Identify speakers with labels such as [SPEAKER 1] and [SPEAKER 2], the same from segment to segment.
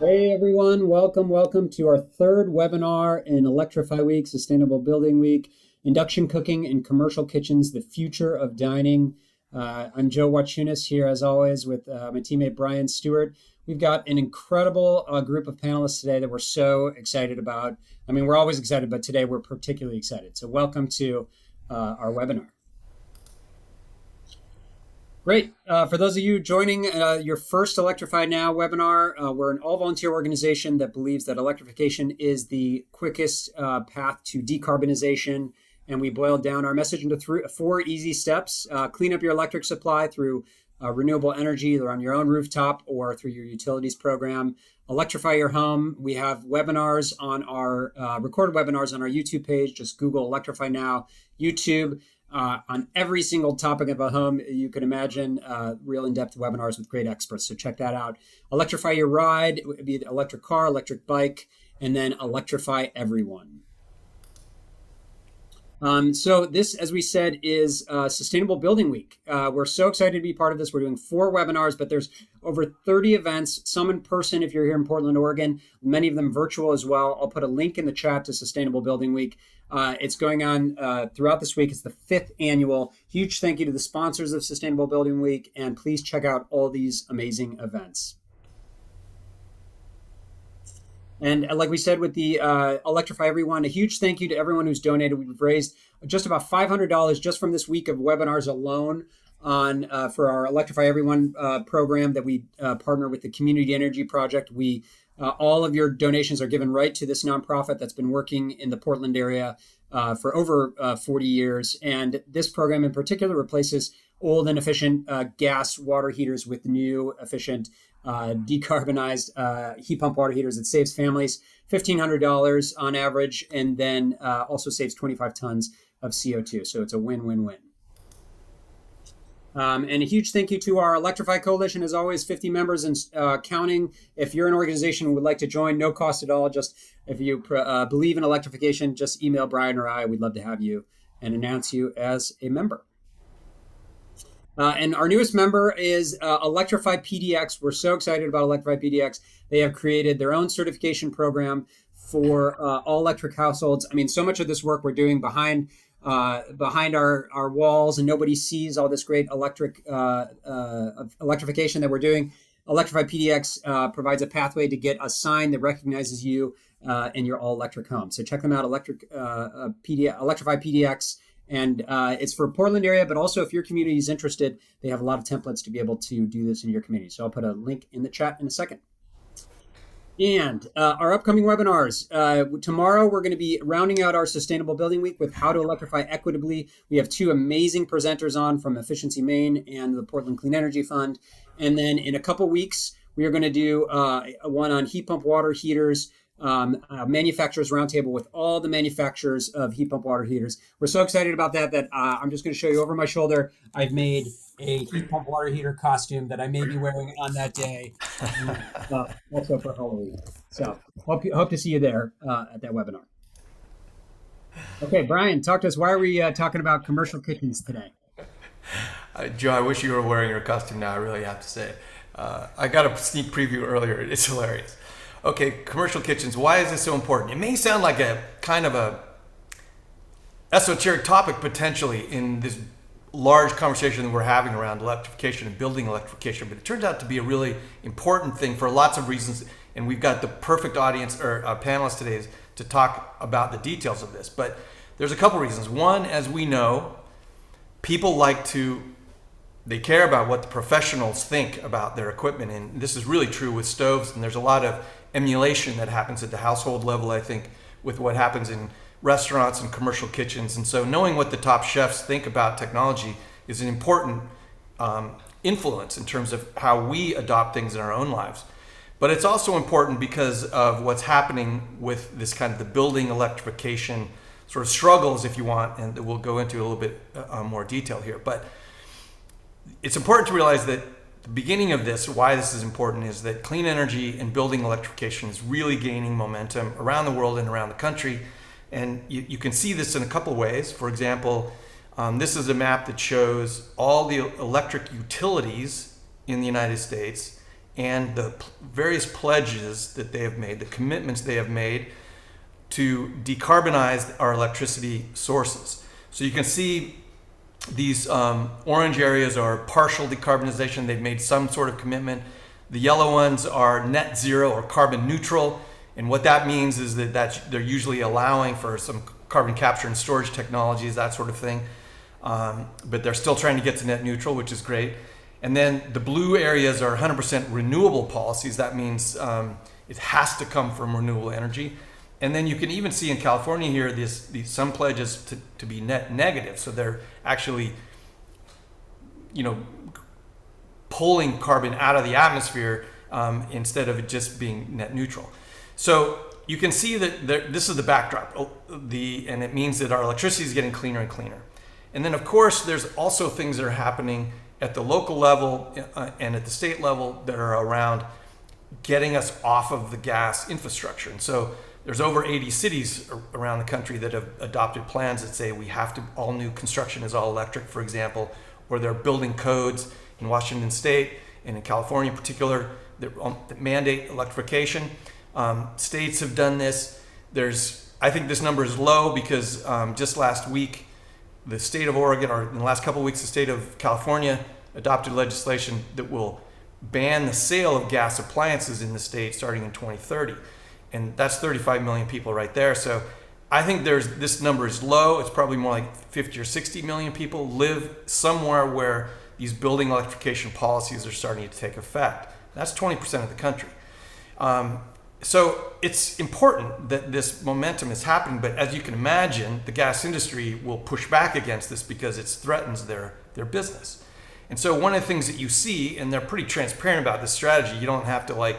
[SPEAKER 1] Hey everyone, welcome to our third webinar in Electrify Week, Sustainable Building Week, Induction Cooking in Commercial Kitchens, the Future of Dining. I'm Joe Wachunas here as always with my teammate Brian Stewart. We've got an incredible group of panelists today that we're so excited about. I mean, we're always excited, but today we're particularly excited. So welcome to our webinar. Great. For those of you joining your first Electrify Now webinar, we're an all-volunteer organization that believes that electrification is the quickest path to decarbonization. And we boiled down our message into four easy steps. Clean up your electric supply through renewable energy, either on your own rooftop or through your utilities program. Electrify your home. We have webinars on our recorded webinars on our YouTube page. Just Google Electrify Now YouTube. On every single topic of a home you can imagine, real in-depth webinars with great experts. So check that out. Electrify your ride. It would be the electric car, electric bike, and then electrify everyone. So this, as we said, is Sustainable Building Week. We're so excited to be part of this. We're doing 4 webinars, but there's over 30 events, some in person if you're here in Portland, Oregon, many of them virtual as well. I'll put a link in the chat to Sustainable Building Week. It's going on throughout this week. It's the 5th annual. Huge thank you to the sponsors of Sustainable Building Week, and please check out all these amazing events. And like we said with the Electrify Everyone, a huge thank you to everyone who's donated. We've raised just about $500 just from this week of webinars alone on for our Electrify Everyone program that we partner with the Community Energy Project. We all of your donations are given right to this nonprofit that's been working in the Portland area for over 40 years. And this program in particular replaces old and efficient gas water heaters with new efficient decarbonized heat pump water heaters. It saves families $1,500 on average, and then also saves 25 tons of CO2. So it's a win-win-win. And a huge thank you to our Electrify Coalition, as always, 50 members and counting. If you're an organization who would like to join, no cost at all. Just if you believe in electrification, just email Brian or I. We'd love to have you and announce you as a member. And our newest member is Electrify PDX. We're so excited about Electrify PDX. They have created their own certification program for all electric households. I mean, so much of this work we're doing behind our walls, and nobody sees all this great electrification that we're doing. Electrify PDX provides a pathway to get a sign that recognizes you in your all-electric home. So check them out, Electrify PDX. And it's for Portland area, but also if your community is interested, they have a lot of templates to be able to do this in your community. So I'll put a link in the chat in a second. And our upcoming webinars. Tomorrow, we're going to be rounding out our Sustainable Building Week with how to electrify equitably. We have 2 amazing presenters on from Efficiency Maine and the Portland Clean Energy Fund. And then in a couple weeks, we are going to do one on heat pump water heaters, manufacturers roundtable with all the manufacturers of heat pump water heaters. We're so excited about that I'm just going to show you over my shoulder. I've made a heat pump water heater costume that I may be wearing on that day, also for Halloween. So hope to see you there at that webinar. Okay, Brian, talk to us. Why are we talking about commercial kitchens today?
[SPEAKER 2] Joe, I wish you were wearing your costume now, I really have to say. I got a sneak preview earlier. It's hilarious. Okay, commercial kitchens. Why is this so important? It may sound like a kind of a esoteric topic potentially in this large conversation that we're having around electrification and building electrification, but it turns out to be a really important thing for lots of reasons. And we've got the perfect audience or panelists today to talk about the details of this. But there's a couple reasons. One, as we know, people they care about what the professionals think about their equipment. And this is really true with stoves. And there's a lot of emulation that happens at the household level, I think, with what happens in restaurants and commercial kitchens. And so knowing what the top chefs think about technology is an important influence in terms of how we adopt things in our own lives. But it's also important because of what's happening with this kind of the building electrification sort of struggles, if you want, and we'll go into a little bit more detail here. But it's important to realize that the beginning of this, why this is important, is that clean energy and building electrification is really gaining momentum around the world and around the country. And you can see this in a couple of ways. For example, this is a map that shows all the electric utilities in the United States and the various pledges that they have made, the commitments they have made to decarbonize our electricity sources. So you can see these orange areas are partial decarbonization. They've made some sort of commitment. The yellow ones are net zero or carbon neutral. And what that means is that they're usually allowing for some carbon capture and storage technologies, that sort of thing. But they're still trying to get to net neutral, which is great. And then the blue areas are 100% renewable policies. That means it has to come from renewable energy. And then you can even see in California here these some pledges to be net negative. So they're actually, pulling carbon out of the atmosphere instead of it just being net neutral. So you can see that this is the backdrop, and it means that our electricity is getting cleaner and cleaner. And then, of course, there's also things that are happening at the local level and at the state level that are around getting us off of the gas infrastructure. And so there's over 80 cities around the country that have adopted plans that say we have to, all new construction is all electric, for example, or they're building codes in Washington State and in California in particular that mandate electrification. States have done this. I think this number is low because just last week, the state of Oregon, or in the last couple of weeks, the state of California adopted legislation that will ban the sale of gas appliances in the state starting in 2030. And that's 35 million people right there. So I think this number is low. It's probably more like 50 or 60 million people live somewhere where these building electrification policies are starting to take effect. That's 20% of the country. So it's important that this momentum is happening, but as you can imagine, the gas industry will push back against this because it threatens their business. And so one of the things that you see, and they're pretty transparent about this strategy, you don't have to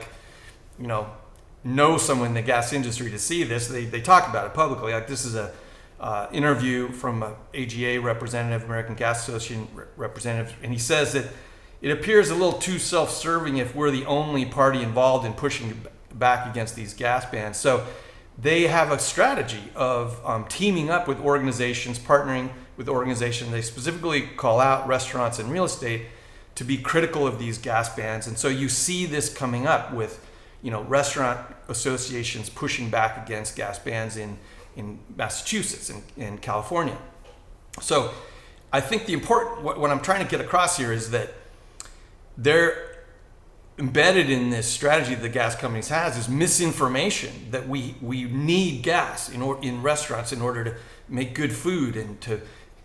[SPEAKER 2] know someone in the gas industry to see this. They talk about it publicly. Like this is a interview from an AGA representative, American Gas Association representative, and he says that it appears a little too self-serving if we're the only party involved in pushing back against these gas bans. So they have a strategy of teaming up with organizations, partnering with organizations. They specifically call out restaurants and real estate to be critical of these gas bans. And so you see this coming up with restaurant associations pushing back against gas bans in Massachusetts and in California. So I think what I'm trying to get across here is that they're embedded in this strategy that the gas companies has is misinformation that we need gas in restaurants in order to make good food and to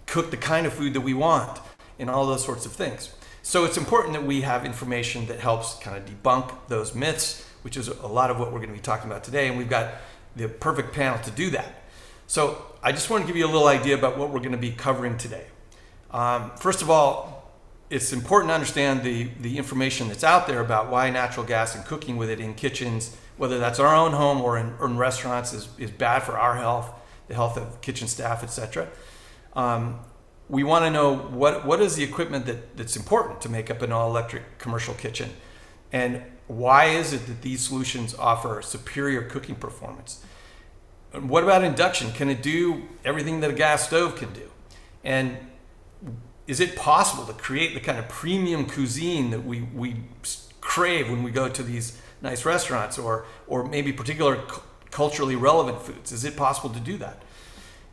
[SPEAKER 2] cook the kind of food that we want and all those sorts of things. So it's important that we have information that helps kind of debunk those myths, which is a lot of what we're going to be talking about today. And we've got the perfect panel to do that. So I just want to give you a little idea about what we're going to be covering today. First of all, it's important to understand the information that's out there about why natural gas and cooking with it in kitchens, whether that's our own home or in restaurants, is bad for our health, the health of kitchen staff, etc. We want to know what is the equipment that's important to make up an all-electric commercial kitchen, and why is it that these solutions offer superior cooking performance? And what about induction? Can it do everything that a gas stove can do? And is it possible to create the kind of premium cuisine that we crave when we go to these nice restaurants or maybe particular culturally relevant foods? Is it possible to do that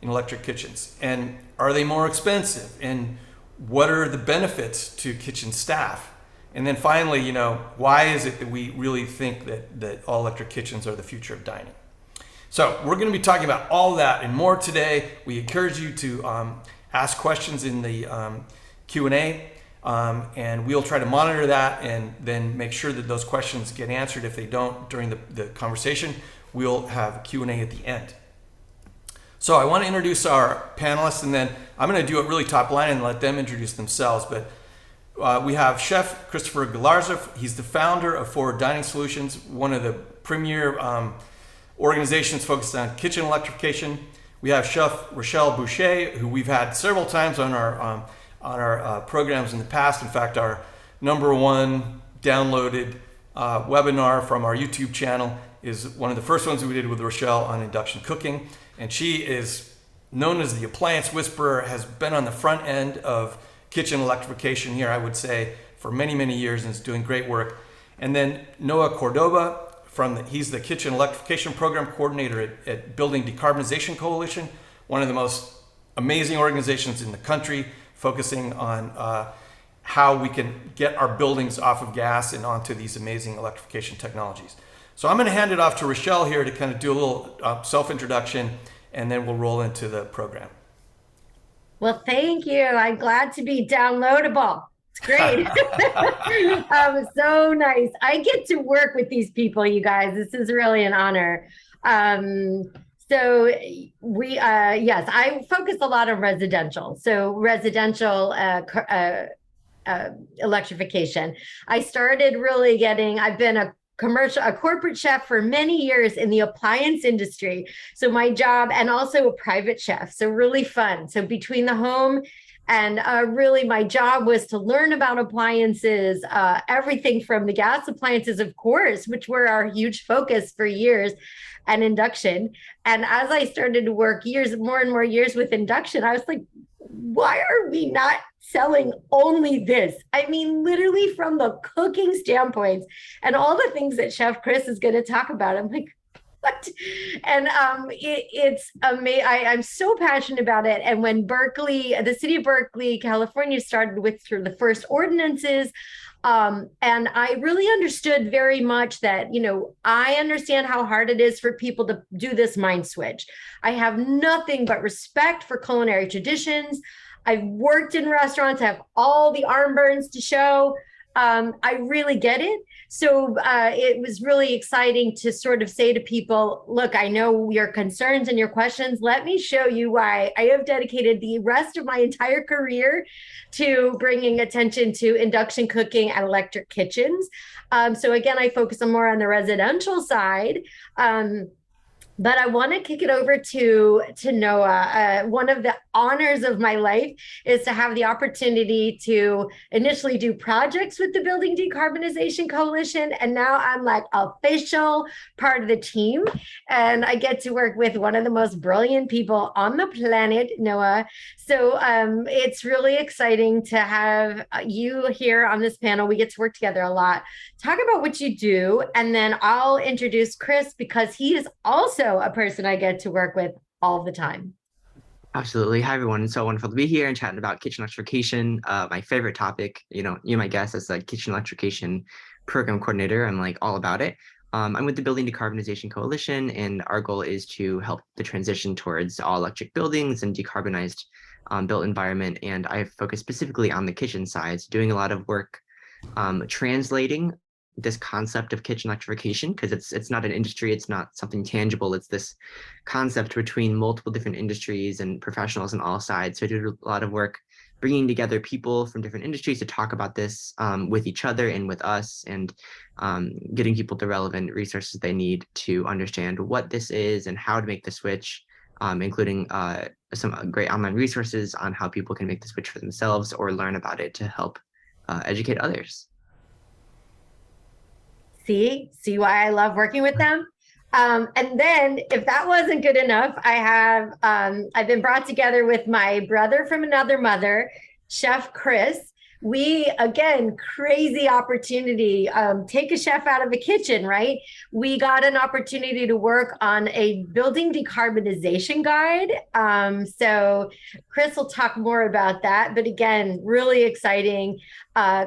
[SPEAKER 2] in electric kitchens? And are they more expensive? And what are the benefits to kitchen staff? And then finally, why is it that we really think that all electric kitchens are the future of dining? So we're going to be talking about all that and more today. We encourage you to ask questions in the Q&A, and we'll try to monitor that and then make sure that those questions get answered. If they don't during the conversation, we'll have Q&A at the end. So I want to introduce our panelists, and then I'm going to do it really top line and let them introduce themselves. But we have Chef Christopher Galarza. He's the founder of Forward Dining Solutions, one of the premier organizations focused on kitchen electrification. We have Chef Rachelle Boucher, who we've had several times on our programs in the past. In fact, our #1 downloaded webinar from our YouTube channel is one of the first ones we did with Rachelle on induction cooking. And she is known as the appliance whisperer, has been on the front end of kitchen electrification here, I would say, for many, many years, and is doing great work. And then Noah Cordoba, he's the Kitchen Electrification Program Coordinator at Building Decarbonization Coalition, one of the most amazing organizations in the country, focusing on how we can get our buildings off of gas and onto these amazing electrification technologies. So I'm going to hand it off to Rachelle here to kind of do a little self-introduction, and then we'll roll into the program.
[SPEAKER 3] Well, thank you. I'm glad to be downloadable. It's great. So nice. I get to work with these people, you guys. This is really an honor. So yes, I focus a lot on residential. So residential electrification. I started really I've been a corporate chef for many years in the appliance industry. So my job, and also a private chef. So really fun. So between the home and really my job was to learn about appliances, everything from the gas appliances, of course, which were our huge focus for years, and induction. And as I started to work more and more years with induction, I was like, why are we not selling only this? I mean, literally from the cooking standpoints and all the things that Chef Chris is going to talk about. I'm like, what? And it's amazing. I'm so passionate about it. And when the city of Berkeley, California started with through the first ordinances, and I really understood very much that, I understand how hard it is for people to do this mind switch. I have nothing but respect for culinary traditions. I've worked in restaurants, I have all the arm burns to show. I really get it. So it was really exciting to sort of say to people, look, I know your concerns and your questions. Let me show you why I have dedicated the rest of my entire career to bringing attention to induction cooking and electric kitchens. So again, I focus more on the residential side. But I want to kick it over to Noah. One of the honors of my life is to have the opportunity to initially do projects with the Building Decarbonization Coalition. And now I'm like official part of the team. And I get to work with one of the most brilliant people on the planet, Noah. So it's really exciting to have you here on this panel. We get to work together a lot. Talk about what you do, and then I'll introduce Chris because he is also a person I get to work with all the time.
[SPEAKER 4] Absolutely. Hi, everyone. It's so wonderful to be here and chatting about kitchen electrification. My favorite topic, you might guess, as the Kitchen Electrification Program Coordinator. I'm like all about it. I'm with the Building Decarbonization Coalition, and our goal is to help the transition towards all electric buildings and decarbonized built environment. And I focus specifically on the kitchen side, doing a lot of work translating this concept of kitchen electrification, because it's not an industry, it's not something tangible, it's this concept between multiple different industries and professionals on all sides. So I do a lot of work bringing together people from different industries to talk about this with each other and with us, and getting people the relevant resources they need to understand what this is and how to make the switch, including some great online resources on how people can make the switch for themselves or learn about it to help educate others.
[SPEAKER 3] See why I love working with them? And then if that wasn't good enough, I've been brought together with my brother from another mother, Chef Chris. We, again, crazy opportunity, take a chef out of the kitchen, right? We got an opportunity to work on a building decarbonization guide. So Chris will talk more about that, but again, really exciting.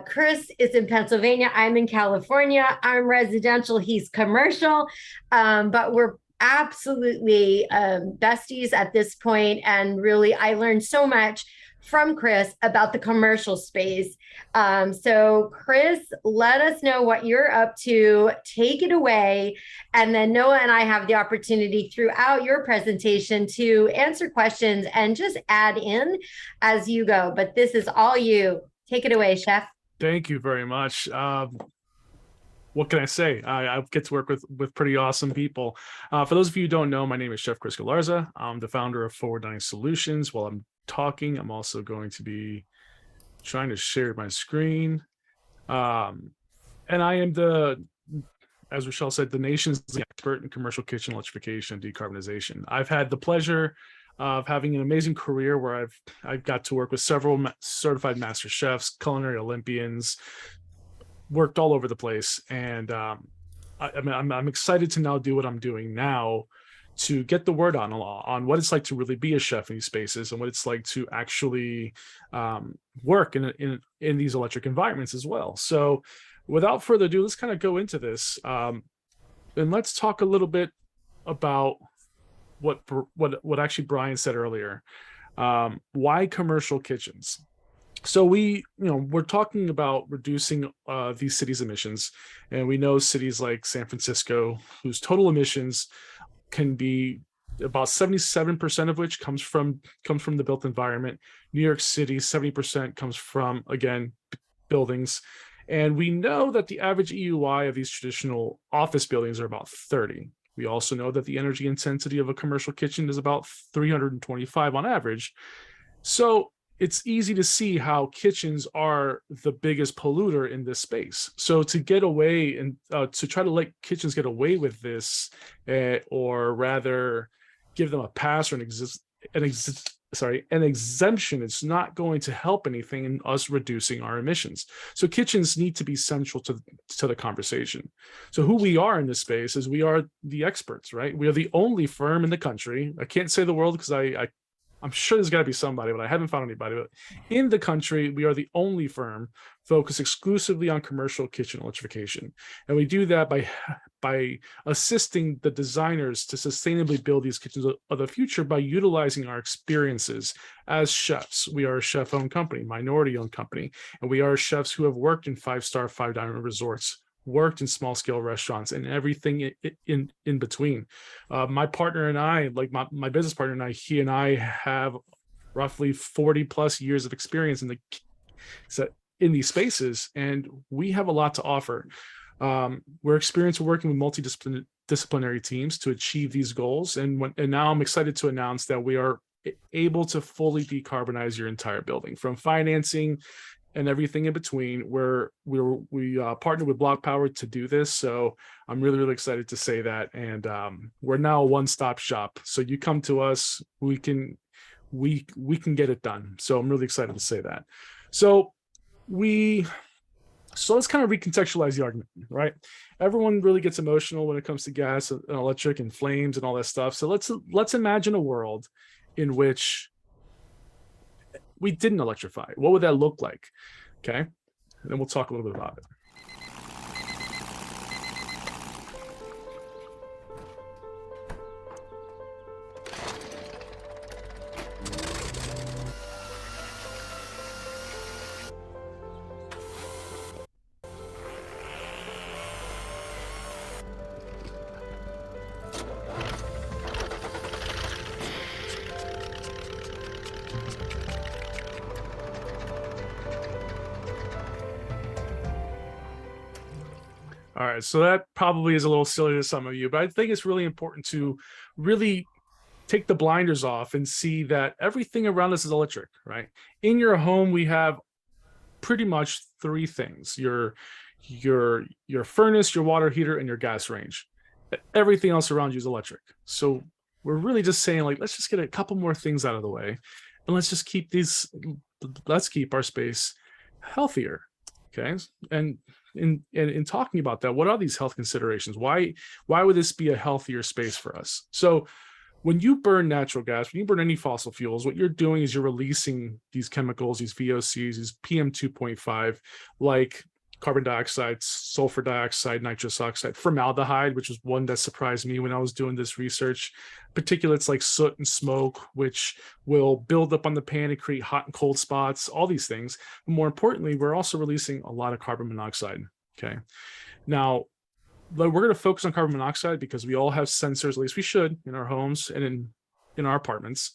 [SPEAKER 3] Chris is in Pennsylvania, I'm in California, I'm residential, he's commercial, but we're absolutely besties at this point. And really, I learned so much from Chris about the commercial space. So Chris, let us know what you're up to, take it away. And then Noah and I have the opportunity throughout your presentation to answer questions and just add in as you go. But this is all you. Take it away, Chef.
[SPEAKER 5] Thank you very much. What can I say? I get to work with pretty awesome people. For those of you who don't know, my name is Chef Chris Galarza. I'm the founder of Forward Dining Solutions. While I'm talking, I'm also going to be trying to share my screen. And I am as Rachelle said, the nation's expert in commercial kitchen electrification and decarbonization. I've had the pleasure of having an amazing career where I've got to work with several certified master chefs, culinary Olympians, worked all over the place, and I'm excited to now do what I'm doing now to get the word on what it's like to really be a chef in these spaces and what it's like to actually work in these electric environments as well. So without further ado, let's kind of go into this, and let's talk a little bit about what actually Brian said earlier. Why commercial kitchens? So we're talking about reducing these cities' emissions, and we know cities like San Francisco, whose total emissions can be about 77% of which comes from the built environment. New York City, 70% comes from, again, buildings. And we know that the average EUI of these traditional office buildings are about 30. We also know that the energy intensity of a commercial kitchen is about 325 on average. So it's easy to see how kitchens are the biggest polluter in this space. So to get away and to try to let kitchens get away with this, or rather give them a pass or an exemption, it's not going to help anything in us reducing our emissions. So kitchens need to be central to the conversation. So who we are in this space is we are the experts, right? We are the only firm in the country. I can't say the world because I'm sure there's got to be somebody, but I haven't found anybody. But in the country, we are the only firm focused exclusively on commercial kitchen electrification. And we do that by assisting the designers to sustainably build these kitchens of the future by utilizing our experiences as chefs. We are a chef-owned company, minority-owned company, and we are chefs who have worked in 5-star, 5-diamond resorts, worked in small-scale restaurants, and everything in between. My partner and I, like my business partner and I, he and I have roughly 40 plus years of experience in these spaces, and we have a lot to offer. We're experienced working with multidisciplinary teams to achieve these goals, and now I'm excited to announce that we are able to fully decarbonize your entire building, from financing and everything in between. We partnered with Block Power to do this, so I'm really, really excited to say that. And we're now a one-stop shop. So you come to us, we can get it done. So I'm really excited to say that. So let's kind of recontextualize the argument, right? Everyone really gets emotional when it comes to gas and electric and flames and all that stuff. So let's imagine a world in which we didn't electrify. What would that look like? Okay. And then we'll talk a little bit about it. All right, so that probably is a little silly to some of you, but I think it's really important to really take the blinders off and see that everything around us is electric, right? In your home, we have pretty much three things: your furnace, your water heater, and your gas range. Everything else around you is electric. So we're really just saying, like, let's just get a couple more things out of the way, and let's keep our space healthier. Okay, and in talking about that, what are these health considerations? Why would this be a healthier space for us? So when you burn natural gas, when you burn any fossil fuels, what you're doing is you're releasing these chemicals, these VOCs, these PM 2.5, like carbon dioxide, sulfur dioxide, nitrous oxide, formaldehyde, which was one that surprised me when I was doing this research, particulates like soot and smoke, which will build up on the pan and create hot and cold spots, all these things. But more importantly, we're also releasing a lot of carbon monoxide. Okay. Now, we're going to focus on carbon monoxide because we all have sensors, at least we should, in our homes and in our apartments.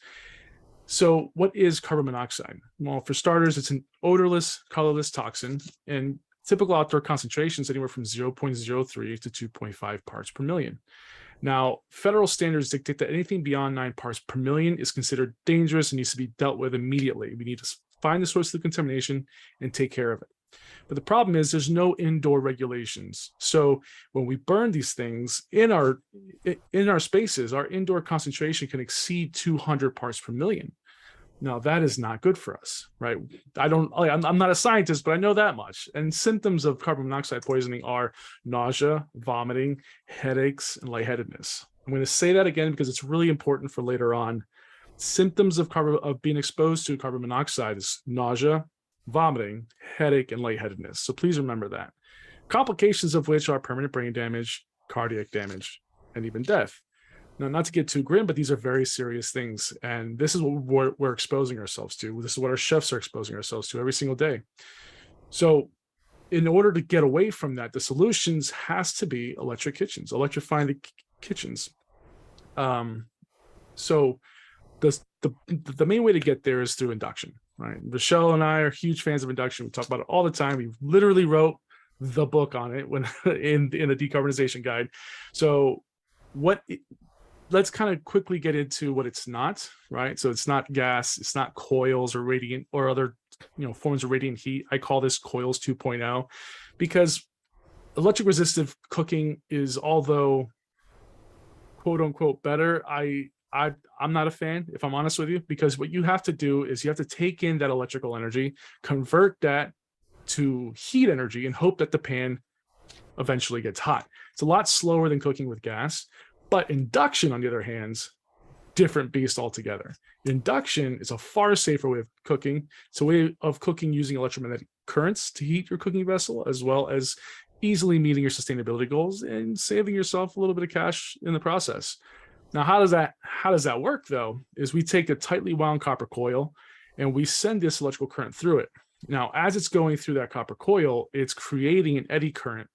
[SPEAKER 5] So what is carbon monoxide? Well, for starters, it's an odorless, colorless toxin, and typical outdoor concentrations anywhere from 0.03 to 2.5 parts per million. Now, federal standards dictate that anything beyond 9 parts per million is considered dangerous and needs to be dealt with immediately. We need to find the source of the contamination and take care of it. But the problem is there's no indoor regulations. So when we burn these things in our spaces, our indoor concentration can exceed 200 parts per million. Now that is not good for us, right? I'm not a scientist, but I know that much. And symptoms of carbon monoxide poisoning are nausea, vomiting, headaches, and lightheadedness. I'm going to say that again because it's really important for later on. Symptoms of being exposed to carbon monoxide is nausea, vomiting, headache, and lightheadedness. So please remember that. Complications of which are permanent brain damage, cardiac damage, and even death. Now, not to get too grim, but these are very serious things. And this is what we're exposing ourselves to. This is what our chefs are exposing ourselves to every single day. So in order to get away from that, the solutions has to be electric kitchens, electrifying the kitchens. So the main way to get there is through induction, right? Rachelle and I are huge fans of induction. We talk about it all the time. We literally wrote the book on it when in the decarbonization guide. So let's kind of quickly get into what it's not, right? So it's not gas, it's not coils or radiant or other, forms of radiant heat. I call this coils 2.0 because electric resistive cooking is, although quote unquote better, I'm not a fan, if I'm honest with you, because what you have to do is you have to take in that electrical energy, convert that to heat energy, and hope that the pan eventually gets hot. It's a lot slower than cooking with gas. But induction, on the other hand, different beast altogether. Induction is a far safer way of cooking. It's a way of cooking using electromagnetic currents to heat your cooking vessel, as well as easily meeting your sustainability goals and saving yourself a little bit of cash in the process. Now, how does that work, though, is we take a tightly wound copper coil and we send this electrical current through it. Now, as it's going through that copper coil, it's creating an eddy current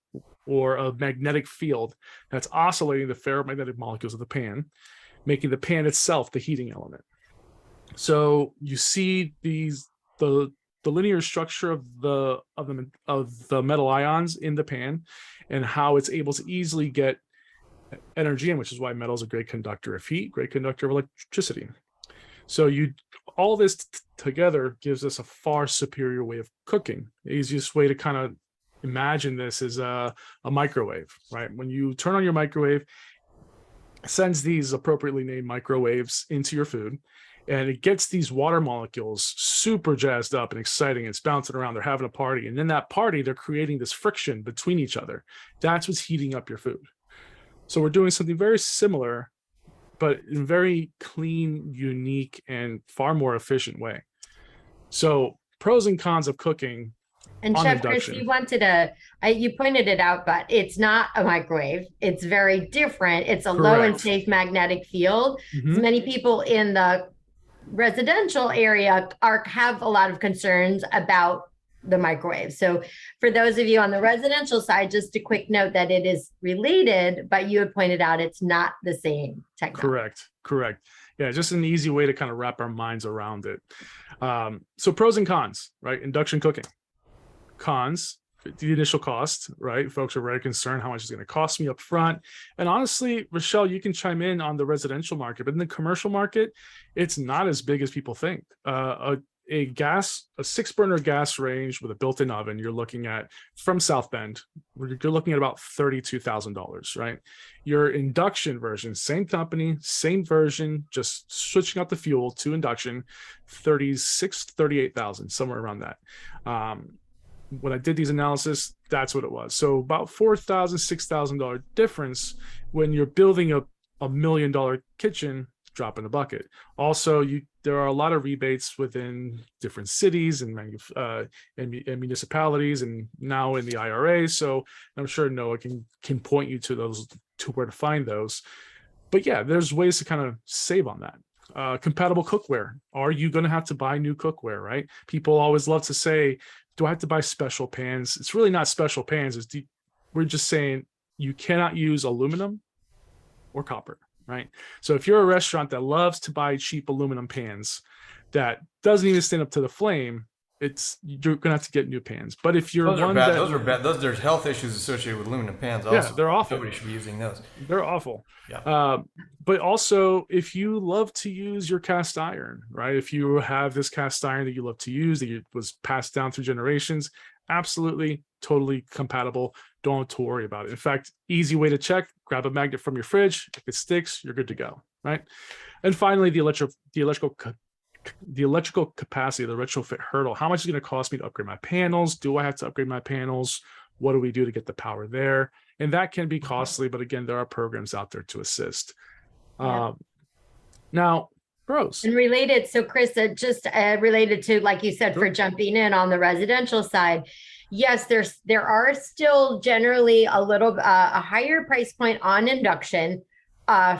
[SPEAKER 5] or a magnetic field that's oscillating the ferromagnetic molecules of the pan, making the pan itself the heating element. So you see the linear structure of the metal ions in the pan and how it's able to easily get energy in, which is why metal is a great conductor of heat, great conductor of electricity. So all this together gives us a far superior way of cooking. The easiest way to kind of imagine this is a microwave, right? When you turn on your microwave, it sends these appropriately named microwaves into your food, and it gets these water molecules super jazzed up and exciting. It's bouncing around. They're having a party. And in that party, they're creating this friction between each other. That's what's heating up your food. So we're doing something very similar, but in a very clean, unique, and far more efficient way. So pros and cons of cooking.
[SPEAKER 3] And Chef Chris, you pointed it out, but it's not a microwave. It's very different. It's a low and safe magnetic field. Mm-hmm. Many people in the residential area have a lot of concerns about the microwave. So for those of you on the residential side, just a quick note that it is related, but you had pointed out it's not the same technology.
[SPEAKER 5] Correct. Yeah, just an easy way to kind of wrap our minds around it. So pros and cons, right? Induction cooking. Cons, the initial cost, right? Folks are very concerned how much it's going to cost me up front. And honestly, Rachelle, you can chime in on the residential market, but in the commercial market, it's not as big as people think. A 6-burner gas range with a built-in oven, you're looking at, from South Bend, you're looking at about $32,000, right? Your induction version, same company, same version, just switching out the fuel to induction, $38,000, somewhere around that. When I did these analysis, that's what it was. So about $4,000, $6,000 difference when you're building a $1 million kitchen, drop in the bucket. Also, there are a lot of rebates within different cities and municipalities, and now in the IRA. So I'm sure Noah can point you to where to find those. But yeah, there's ways to kind of save on that. Compatible cookware. Are you going to have to buy new cookware, right? People always love to say, do I have to buy special pans? It's really not special pans. We're just saying you cannot use aluminum or copper, right? So if you're a restaurant that loves to buy cheap aluminum pans that doesn't even stand up to the flame, you're gonna have to get new pans. But if you're those
[SPEAKER 2] are bad. There's health issues associated with aluminum pans. Also.
[SPEAKER 5] Yeah, they're awful.
[SPEAKER 2] Nobody should be using those.
[SPEAKER 5] They're awful.
[SPEAKER 2] Yeah.
[SPEAKER 5] But also, if you love to use your cast iron, right? If you have this cast iron that you love to use, that was passed down through generations, absolutely, totally compatible. Don't have to worry about it. In fact, easy way to check: grab a magnet from your fridge. If it sticks, you're good to go, right? And finally, the electrical the electrical capacity, the retrofit hurdle. How much is it going to cost me to upgrade my panels? Do I have to upgrade my panels? What do we do to get the power there? And that can be costly, but again, there are programs out there to assist.
[SPEAKER 3] Yeah.
[SPEAKER 5] Now, pros.
[SPEAKER 3] And related, so Chris, just related to, like you said,
[SPEAKER 5] Sure.
[SPEAKER 3] for jumping in on the residential side, yes, there are still generally a higher price point on induction,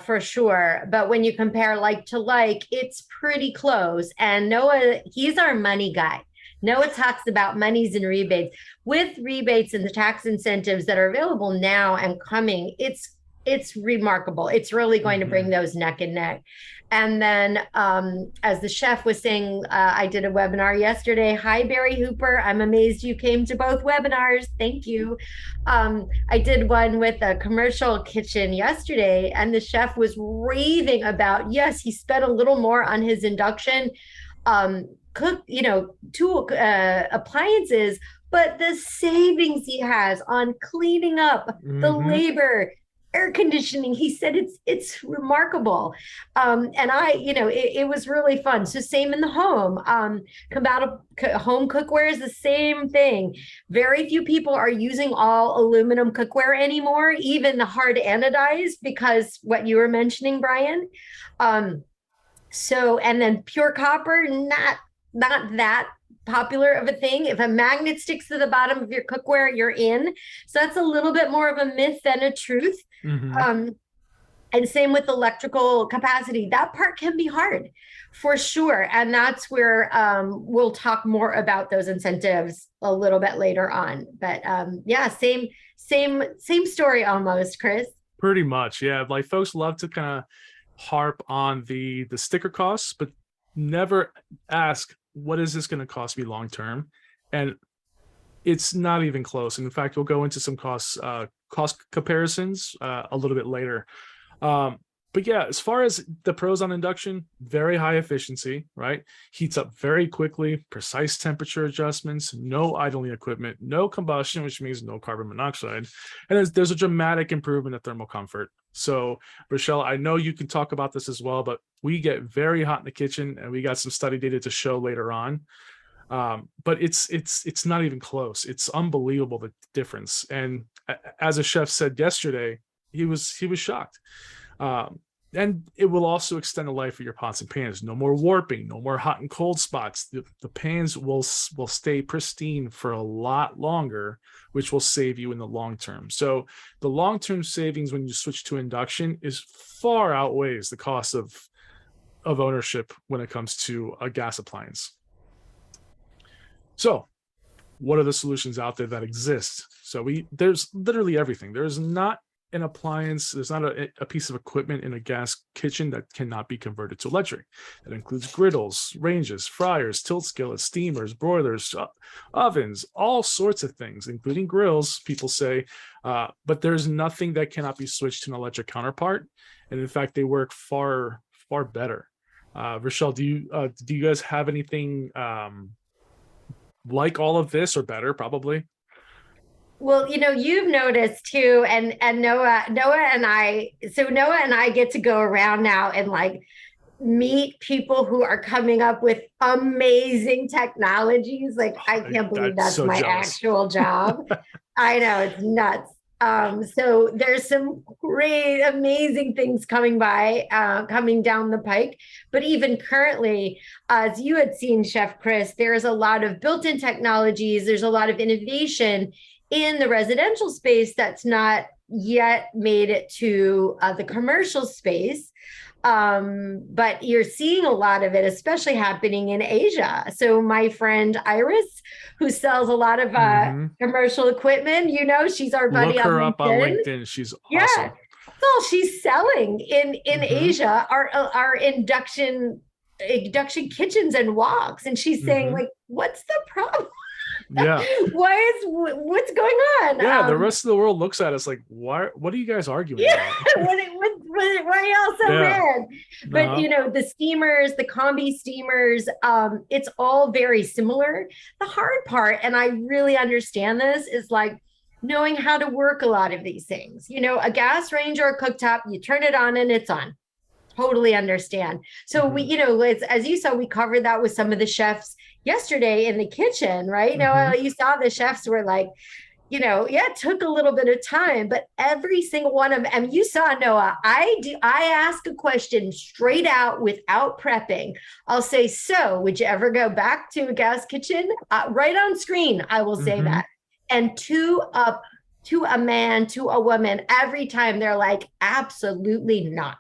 [SPEAKER 3] for sure. But when you compare like to like, it's pretty close. And Noah, he's our money guy. Noah talks about monies and rebates. With rebates and the tax incentives that are available now and coming, it's remarkable. It's really going to bring those neck and neck. And then, as the chef was saying, I did a webinar yesterday. Hi, Barry Hooper. I'm amazed you came to both webinars. Thank you. I did one with a commercial kitchen yesterday, and the chef was raving about, yes, he spent a little more on his induction tool appliances, but the savings he has on cleaning up, the labor, air conditioning, he said it's remarkable. And it was really fun. So same in the home. Home cookware is the same thing. Very few people are using all aluminum cookware anymore, even the hard anodized, because what you were mentioning, Brian. And then pure copper, not that popular of a thing. If a magnet sticks to the bottom of your cookware, you're in. So that's a little bit more of a myth than a truth. And same with electrical capacity. That part can be hard for sure. And that's where we'll talk more about those incentives a little bit later on. But same story almost, Chris.
[SPEAKER 5] Pretty much, yeah. Like folks love to kind of harp on the sticker costs, but never ask, what is this going to cost me long term? And it's not even close. And in fact, we'll go into some cost comparisons a little bit later. But yeah, as far as the pros on induction, very high efficiency, right? Heats up very quickly, precise temperature adjustments, no idling equipment, no combustion, which means no carbon monoxide. And there's a dramatic improvement of thermal comfort. So, Rachelle, I know you can talk about this as well, but we get very hot in the kitchen, and we got some study data to show later on. But it's not even close. It's unbelievable, the difference. And as a chef said yesterday, he was shocked. And it will also extend the life of your pots and pans. No more warping, no more hot and cold spots. The pans will stay pristine for a lot longer, which will save you in the long term. So the long-term savings when you switch to induction is far outweighs the cost of ownership when it comes to a gas appliance. So what are the solutions out there that exist? So there's literally everything. There's not an appliance, there's not a piece of equipment in a gas kitchen that cannot be converted to electric. That includes griddles, ranges, fryers, tilt skillets, steamers, broilers, ovens, all sorts of things, including grills, people say, but there's nothing that cannot be switched to an electric counterpart. And in fact, they work far, far better. Rachelle, do you guys have anything like all of this or better, probably?
[SPEAKER 3] Well, you've noticed too, and Noah and I get to go around now and like meet people who are coming up with amazing technologies. Like, I can't believe that's so my jealous. Actual job. I know, it's nuts. So there's some great, amazing things coming down the pike. But even currently, as you had seen, Chef Chris, there's a lot of built-in technologies. There's a lot of innovation in the residential space that's not yet made it to the commercial space. But you're seeing a lot of it, especially happening in Asia. So my friend Iris, who sells a lot of commercial equipment, she's our buddy.
[SPEAKER 5] Look her up on LinkedIn. She's awesome.
[SPEAKER 3] Yeah, that's all she's selling in Asia are induction kitchens and woks, and she's saying, like, what's the problem?
[SPEAKER 5] Yeah.
[SPEAKER 3] What's going on?
[SPEAKER 5] Yeah, the rest of the world looks at us like, what are you guys arguing about?
[SPEAKER 3] Why are y'all so mad? But the steamers, the combi steamers, it's all very similar. The hard part, and I really understand this, is like knowing how to work a lot of these things. A gas range or a cooktop, you turn it on and it's on. totally understand. So we, as you saw, we covered that with some of the chefs yesterday in the kitchen, right? Now you saw the chefs were like, it took a little bit of time, but every single one of them, and you saw, Noah, I ask a question straight out without prepping. I'll say, so would you ever go back to a gas kitchen? Right on screen, I will say that. And to a man, to a woman, every time they're like, absolutely not.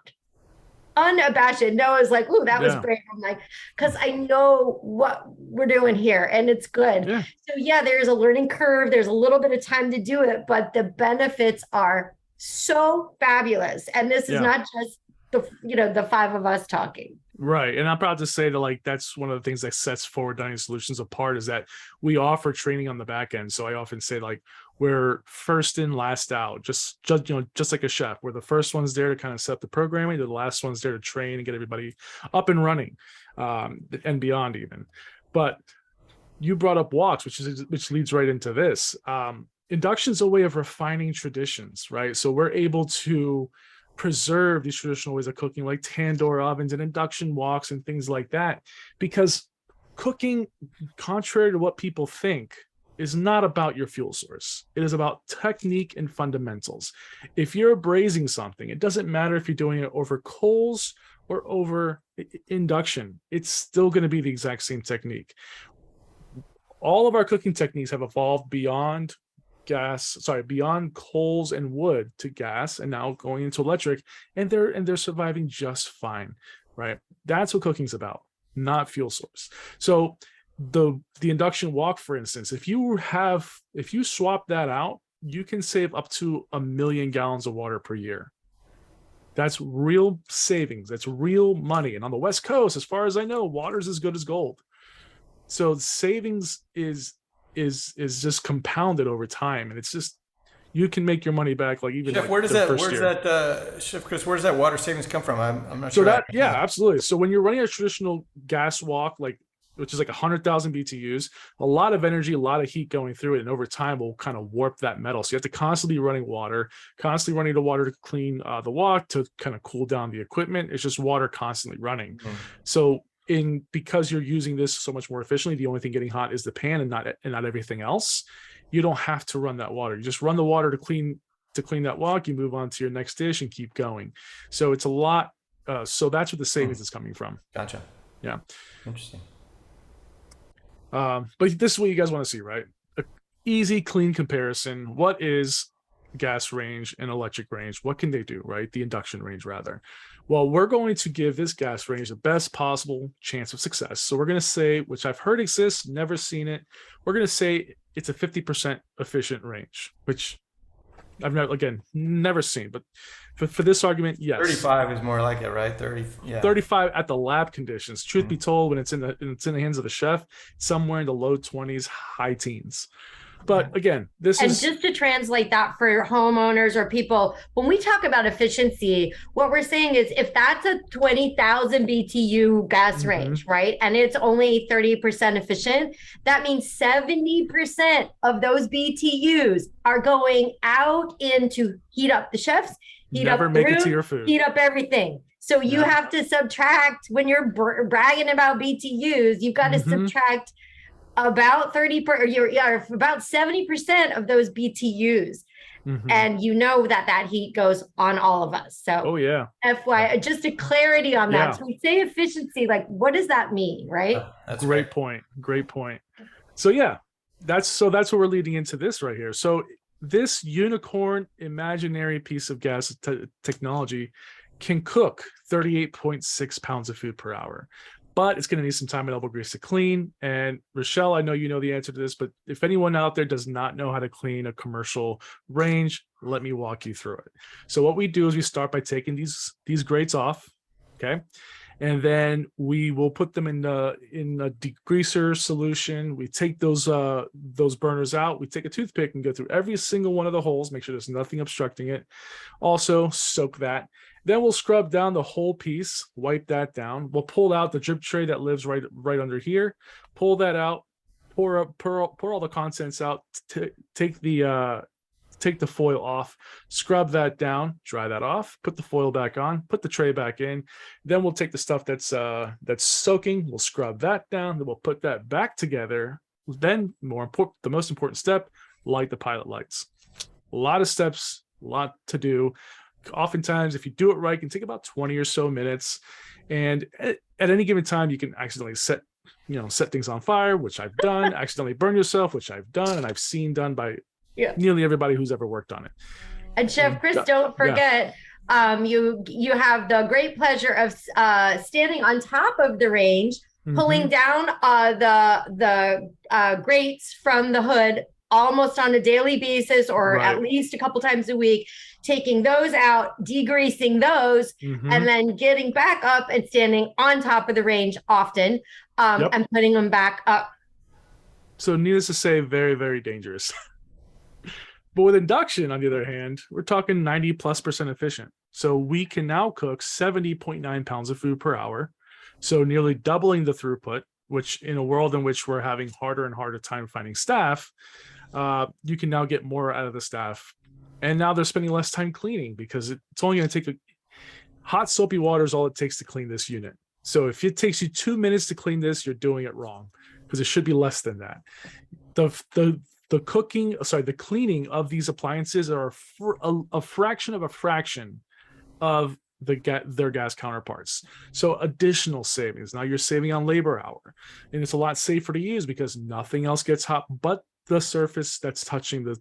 [SPEAKER 3] Unabashed. Noah's like, "Ooh, that was great." I'm like, because I know what we're doing here and it's good.
[SPEAKER 5] Yeah.
[SPEAKER 3] So there's a learning curve. There's a little bit of time to do it, but the benefits are so fabulous. And this is not just the five of us talking.
[SPEAKER 5] Right. And I'm proud to say that, like, that's one of the things that sets Forward Dining Solutions apart, is that we offer training on the back end. So I often say, like, we're first in, last out, just like a chef. We're the first ones there to kind of set the programming. They're the last ones there to train and get everybody up and running, and beyond even. But you brought up woks, which leads right into this. Induction is a way of refining traditions, right? So we're able to preserve these traditional ways of cooking, like tandoor ovens and induction woks and things like that, because cooking, contrary to what people think, is not about your fuel source. It is about technique and fundamentals. If you're braising something, it doesn't matter if you're doing it over coals or over induction, it's still going to be the exact same technique. All of our cooking techniques have evolved beyond coals and wood to gas, and now going into electric, and they're surviving just fine, right? That's what cooking's about, not fuel source. So the induction wok, for instance, if you swap that out, you can save up to 1 million gallons of water per year. That's real savings. That's real money. And on the West Coast, as far as I know, water's as good as gold. So savings is just compounded over time, and it's just, you can make your money back, like, even
[SPEAKER 2] Chef,
[SPEAKER 5] like
[SPEAKER 2] where's
[SPEAKER 5] year.
[SPEAKER 2] that Chef Chris, where does that water savings come from? I'm not
[SPEAKER 5] So
[SPEAKER 2] sure.
[SPEAKER 5] Absolutely. So when you're running a traditional gas wok, which is like 100,000 BTUs, a lot of energy, a lot of heat going through it, and over time will kind of warp that metal. So you have to constantly be running the water to clean the wok, to kind of cool down the equipment. It's just water constantly running. So because you're using this so much more efficiently, the only thing getting hot is the pan and not everything else. You don't have to run that water. You just run the water to clean that wok. You move on to your next dish and keep going. So it's a lot. So that's where the savings is coming from.
[SPEAKER 2] Gotcha.
[SPEAKER 5] Yeah.
[SPEAKER 2] Interesting.
[SPEAKER 5] But this is what you guys want to see, right? An easy, clean comparison. What is gas range and electric range? What can they do, right? The induction range, rather. Well, we're going to give this gas range the best possible chance of success. So we're going to say, which I've heard exists, never seen it, we're going to say it's a 50% efficient range, which I've never seen. But for this argument, yes.
[SPEAKER 2] 35 is more like it, right? 30, yeah.
[SPEAKER 5] 35 at the lab conditions. Truth be told, when it's in the hands of the chef, somewhere in the low 20s, high teens. But again, just to
[SPEAKER 3] translate that for homeowners or people, when we talk about efficiency, what we're saying is, if that's a 20,000 BTU gas range, right, and it's only 30% efficient, that means 70% of those BTUs are going out into heat up the chefs, heat up the room,
[SPEAKER 5] it to your food,
[SPEAKER 3] heat up everying. So you have to subtract, when you're bragging about BTUs, you've got to subtract about 30% about 70% of those BTUs. And that heat goes on all of us. So FYI, just a clarity on that. So we say efficiency, like, what does that mean, right?
[SPEAKER 2] That's
[SPEAKER 5] great point. So that's what we're leading into this right here. So this unicorn imaginary piece of gas technology can cook 38.6 pounds of food per hour. But it's going to need some time and elbow grease to clean. And Rachelle, I know you know the answer to this, but if anyone out there does not know how to clean a commercial range, let me walk you through it. So what we do is we start by taking these grates off, okay? And then we will put them in a degreaser solution. We take those burners out. We take a toothpick and go through every single one of the holes, make sure there's nothing obstructing it. Also soak that. Then we'll scrub down the whole piece, wipe that down. We'll pull out the drip tray that lives right under here. Pull that out, pour all the contents out. Take take the foil off, scrub that down, dry that off, put the foil back on, put the tray back in. Then we'll take the stuff that's soaking, we'll scrub that down, then we'll put that back together. Then the most important step, light the pilot lights. A lot of steps, a lot to do. Oftentimes, if you do it right, it can take about 20 or so minutes. And at any given time, you can accidentally set things on fire, which I've done, accidentally burn yourself, which I've done, and I've seen done by nearly everybody who's ever worked on it.
[SPEAKER 3] And Chef Chris, don't forget, you have the great pleasure of standing on top of the range, pulling down the grates from the hood almost on a daily basis, or at least a couple times a week, taking those out, degreasing those, and then getting back up and standing on top of the range often, and putting them back up.
[SPEAKER 5] So needless to say, very, very dangerous. But with induction, on the other hand, we're talking 90+% efficient. So we can now cook 70.9 pounds of food per hour. So nearly doubling the throughput, which in a world in which we're having harder and harder time finding staff, you can now get more out of the staff. And now they're spending less time cleaning, because it's only going to take hot soapy water is all it takes to clean this unit. So if it takes you 2 minutes to clean this, you're doing it wrong, because it should be less than that. The cleaning of these appliances are a fraction of their gas counterparts. So additional savings. Now you're saving on labor hour, and it's a lot safer to use because nothing else gets hot but the surface that's touching the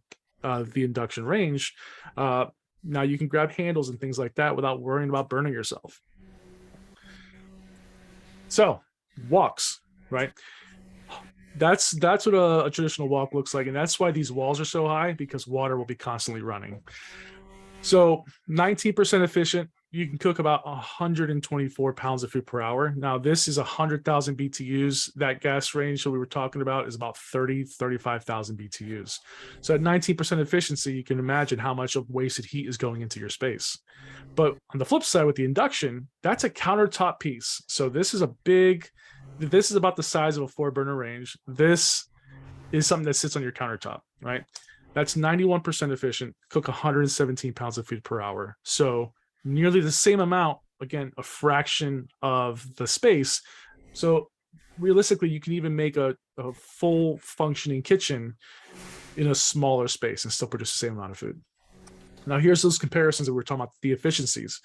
[SPEAKER 5] induction range. Now you can grab handles and things like that without worrying about burning yourself. So walks, right? That's what a traditional walk looks like, and that's why these walls are so high, because water will be constantly running. So 19% efficient, you can cook about 124 pounds of food per hour. Now this is 100,000 BTUs. That gas range that we were talking about is about 35,000 BTUs. So at 19% efficiency, you can imagine how much of wasted heat is going into your space. But on the flip side, with the induction, that's a countertop piece. So this is about the size of a 4-burner range. This is something that sits on your countertop, right? That's 91% efficient, cook 117 pounds of food per hour. So nearly the same amount, again, a fraction of the space. So realistically, you can even make a full functioning kitchen in a smaller space and still produce the same amount of food. Now, here's those comparisons that we're talking about, the efficiencies.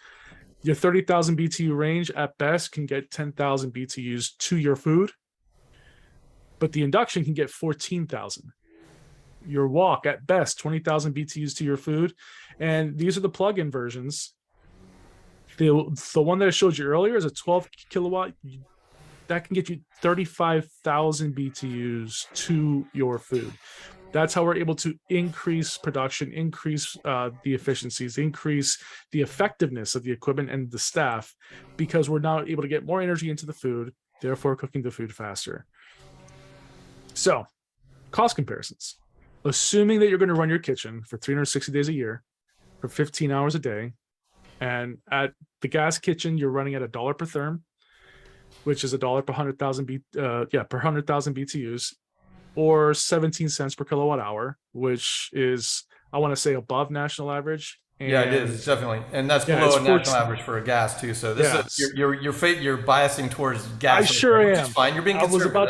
[SPEAKER 5] Your 30,000 BTU range at best can get 10,000 BTUs to your food, but the induction can get 14,000. Your wok at best 20,000 BTUs to your food, and these are the plug-in versions. The one that I showed you earlier is a 12 kilowatt. That can get you 35,000 BTUs to your food. That's how we're able to increase production, increase the efficiencies, increase the effectiveness of the equipment and the staff, because we're now able to get more energy into the food, therefore cooking the food faster. So, cost comparisons. Assuming that you're going to run your kitchen for 360 days a year, for 15 hours a day, and at the gas kitchen, you're running at $1 per therm, which is $1 per 100,000 BTUs, or 17 cents per kilowatt hour, which is, I want to say, above national average.
[SPEAKER 2] And it is definitely, and that's below a national average for a gas too. So this is you're biasing towards gas.
[SPEAKER 5] I sure am.
[SPEAKER 2] Which is fine. You're being conservative.
[SPEAKER 5] I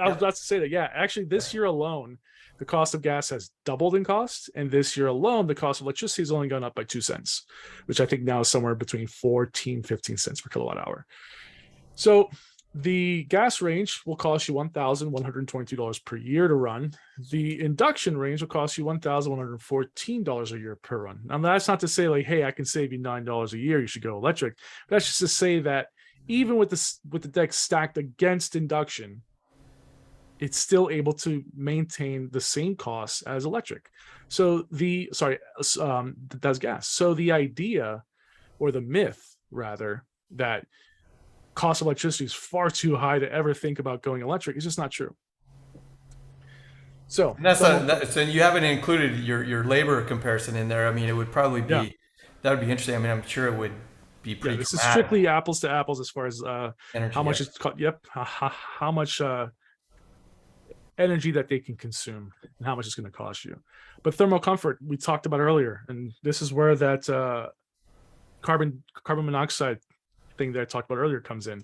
[SPEAKER 5] was about to say that. Yeah, actually, this year alone, the cost of gas has doubled in cost, and this year alone, the cost of electricity has only gone up by 2 cents, which I think now is somewhere between 15 cents per kilowatt hour. So the gas range will cost you $1,122 per year to run. The induction range will cost you $1,114 a year per run. Now, that's not to say like, hey, I can save you $9 a year, you should go electric. That's just to say that even with the deck stacked against induction, it's still able to maintain the same costs as electric. So that's gas. So the idea, or the myth rather, that cost of electricity is far too high to ever think about going electric is just not true. So
[SPEAKER 2] so you haven't included your labor comparison in there. I mean, it would probably be that would be interesting. I mean, I'm sure it would be pretty.
[SPEAKER 5] This is strictly apples to apples as far as
[SPEAKER 2] energy,
[SPEAKER 5] how much it's how much energy that they can consume and how much it's going to cost you. But thermal comfort, we talked about earlier, and this is where that carbon monoxide thing that I talked about earlier comes in.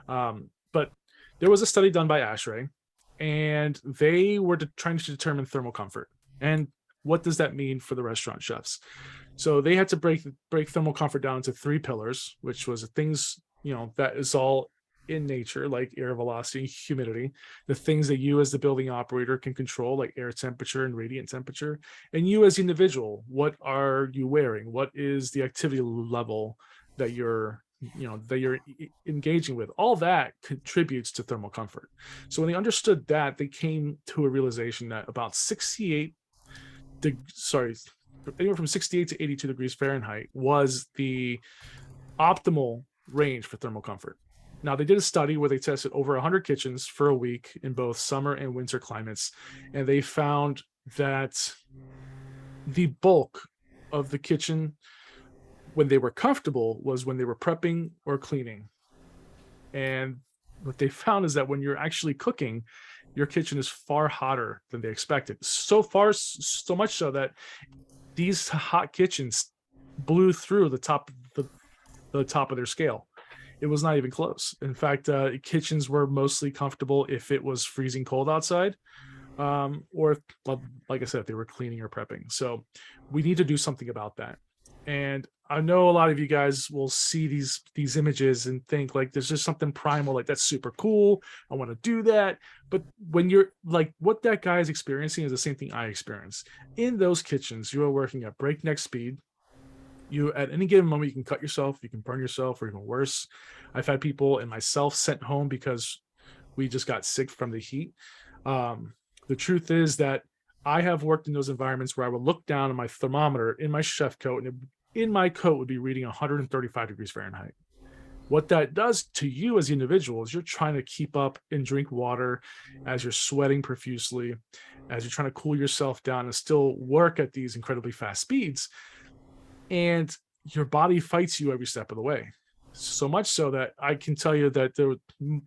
[SPEAKER 5] But there was a study done by ASHRAE, and they were trying to determine thermal comfort. And what does that mean for the restaurant chefs? So they had to break thermal comfort down into 3 pillars, which was things, that is all in nature, like air velocity, humidity, the things that you as the building operator can control, like air temperature and radiant temperature, and you as the individual, what are you wearing? What is the activity level that you're engaging with? All that contributes to thermal comfort. So when they understood that, they came to a realization that about anywhere from 68 to 82 degrees Fahrenheit was the optimal range for thermal comfort. Now, they did a study where they tested over 100 kitchens for a week in both summer and winter climates, and they found that the bulk of the kitchen, when they were comfortable, was when they were prepping or cleaning. And what they found is that when you're actually cooking, your kitchen is far hotter than they expected. So much so that these hot kitchens blew through the top of their scale. It was not even close. In fact, kitchens were mostly comfortable if it was freezing cold outside, or like I said, if they were cleaning or prepping. So we need to do something about that. And I know a lot of you guys will see these images and think like there's just something primal, like that's super cool, I want to do that. But when you're like, what that guy is experiencing is the same thing I experience. In those kitchens, you are working at breakneck speed. You, at any given moment, you can cut yourself, you can burn yourself, or even worse. I've had people and myself sent home because we just got sick from the heat. The truth is that I have worked in those environments where I would look down at my thermometer in my chef coat, and in my coat would be reading 135 degrees Fahrenheit. What that does to you as the individual is you're trying to keep up and drink water as you're sweating profusely, as you're trying to cool yourself down and still work at these incredibly fast speeds. And your body fights you every step of the way. So much so that I can tell you that there was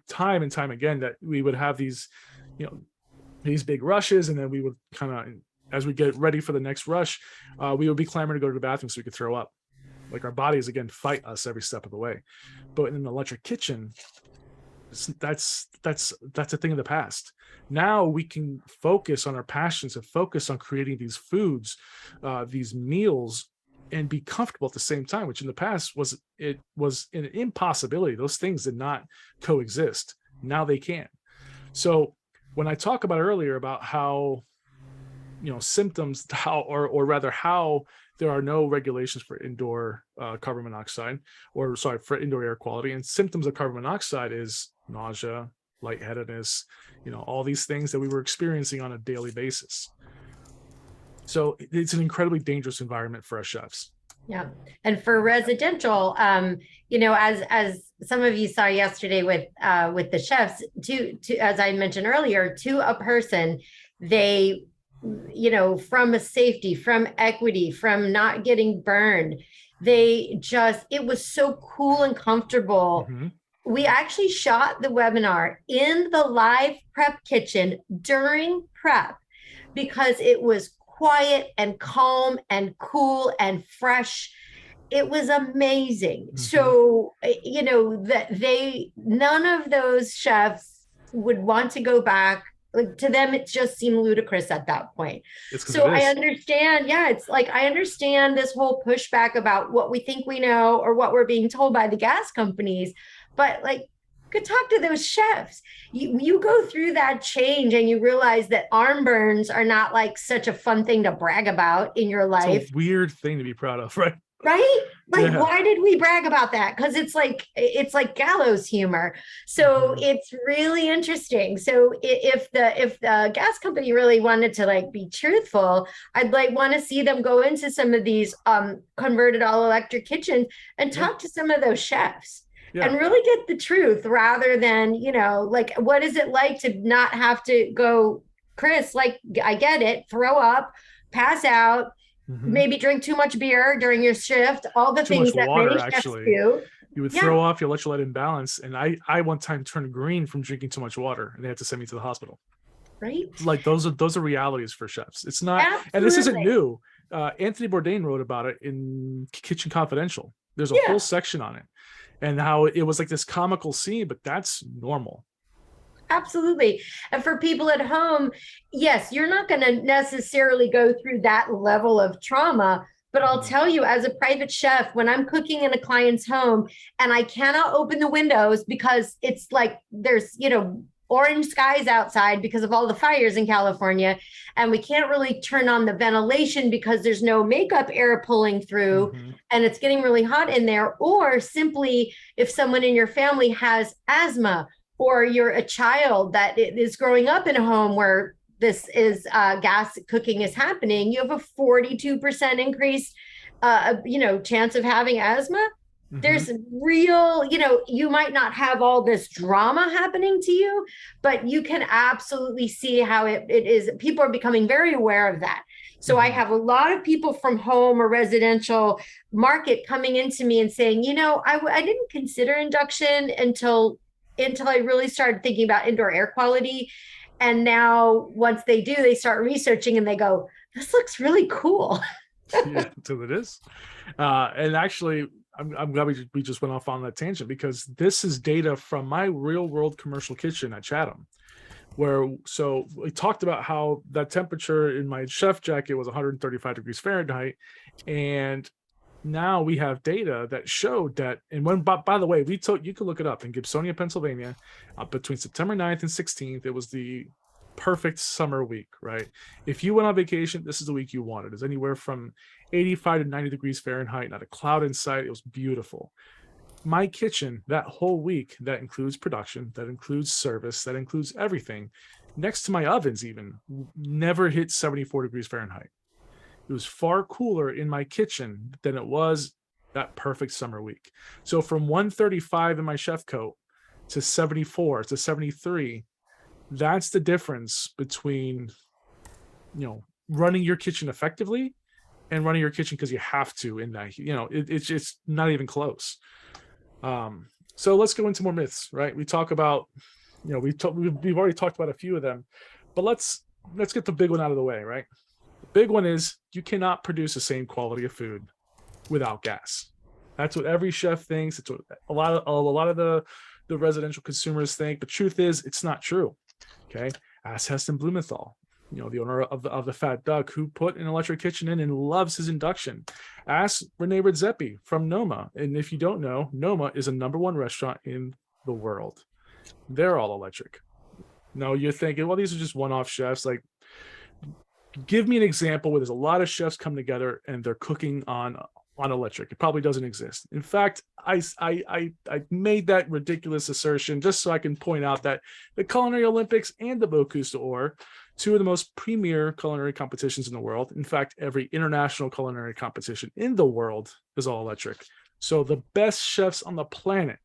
[SPEAKER 5] time and time again that we would have these, these big rushes, and then we would kind of, as we get ready for the next rush, we would be clamoring to go to the bathroom so we could throw up. Like our bodies again fight us every step of the way. But in an electric kitchen, that's a thing of the past. Now we can focus on our passions and focus on creating these foods, these meals, and be comfortable at the same time, which in the past was an impossibility. Those things did not coexist. Now they can. So when I talk about earlier about how, symptoms, how there are no regulations for indoor carbon monoxide, for indoor air quality, and symptoms of carbon monoxide is nausea, lightheadedness, all these things that we were experiencing on a daily basis. So it's an incredibly dangerous environment for us chefs.
[SPEAKER 3] Yeah. And for residential, as some of you saw yesterday with the chefs, as I mentioned earlier, to a person, they, from a safety, from equity, from not getting burned, it was so cool and comfortable. Mm-hmm. We actually shot the webinar in the live prep kitchen during prep because it was quiet and calm and cool and fresh. It was amazing. Mm-hmm. So, that none of those chefs would want to go back. Like, to them, it just seemed ludicrous at that point. So I understand. Yeah, it's like, I understand this whole pushback about what we think we know or what we're being told by the gas companies. But could talk to those chefs. You go through that change and you realize that arm burns are not like such a fun thing to brag about in your life.
[SPEAKER 5] It's a weird thing to be proud of, right?
[SPEAKER 3] Right? Why did we brag about that? Because it's like gallows humor. So mm-hmm. It's really interesting. So if the gas company really wanted to be truthful, I'd want to see them go into some of these converted all electric kitchens and talk to some of those chefs. Yeah. And really get the truth rather than, what is it like to not have to go, Chris, I get it, throw up, pass out, mm-hmm. maybe drink too much beer during your shift, all the things that many chefs do.
[SPEAKER 5] You would throw off your electrolyte imbalance. And I one time turned green from drinking too much water and they had to send me to the hospital.
[SPEAKER 3] Right?
[SPEAKER 5] Like those are realities for chefs. It's not, and this isn't
[SPEAKER 3] Absolutely.
[SPEAKER 5] new. Anthony Bourdain wrote about it in Kitchen Confidential. There's a
[SPEAKER 3] Yeah.
[SPEAKER 5] whole section on it, and how it was like this comical scene, but that's normal.
[SPEAKER 3] Absolutely. And for people at home, yes, you're not going to necessarily go through that level of trauma. But I'll tell you, as a private chef, when I'm cooking in a client's home and I cannot open the windows because it's like there's, orange skies outside because of all the fires in California, and we can't really turn on the ventilation because there's no makeup air pulling through, and it's getting really hot in there, or simply if someone in your family has asthma, or you're a child that is growing up in a home where this is gas cooking is happening, you have a 42% increased chance of having asthma. There's real, you might not have all this drama happening to you, but you can absolutely see how it is. People are becoming very aware of that. So I have a lot of people from home or residential market coming into me and saying, I didn't consider induction until I really started thinking about indoor air quality. And now once they do, they start researching and they go, this looks really cool.
[SPEAKER 5] Yeah, so it is. And actually, I'm glad we just went off on that tangent, because this is data from my real world commercial kitchen at Chatham, so we talked about how that temperature in my chef jacket was 135 degrees Fahrenheit. And now we have data that showed that, and when, by the way, you can look it up in Gibsonia, Pennsylvania, between September 9th and 16th, it was the perfect summer week, right? If you went on vacation, this is the week you wanted. It's anywhere from 85 to 90 degrees Fahrenheit, not a cloud in sight. It was beautiful. My kitchen, that whole week, that includes production, that includes service, that includes everything, next to my ovens even, never hit 74 degrees Fahrenheit. It was far cooler in my kitchen than it was that perfect summer week. So from 135 in my chef coat to 74 to 73, that's the difference between, running your kitchen effectively and running your kitchen because you have to in that, it's just not even close. So let's go into more myths, right? We talk about, we've already talked about a few of them, but let's get the big one out of the way, right? The big one is you cannot produce the same quality of food without gas. That's what every chef thinks. It's what a lot of the residential consumers think. The truth is, it's not true. Okay, ask Heston Blumenthal, the owner of the Fat Duck, who put an electric kitchen in and loves his induction. Ask Renee Redzepi from Noma, and if you don't know, Noma is a #1 restaurant in the world. They're all electric. No, you're thinking, well, these are just one-off chefs. Like, give me an example where there's a lot of chefs come together and they're cooking on electric. It probably doesn't exist. In fact, I made that ridiculous assertion just so I can point out that the Culinary Olympics and the Bocuse d'Or, two of the most premier culinary competitions in the world. In fact, every international culinary competition in the world is all electric. So the best chefs on the planet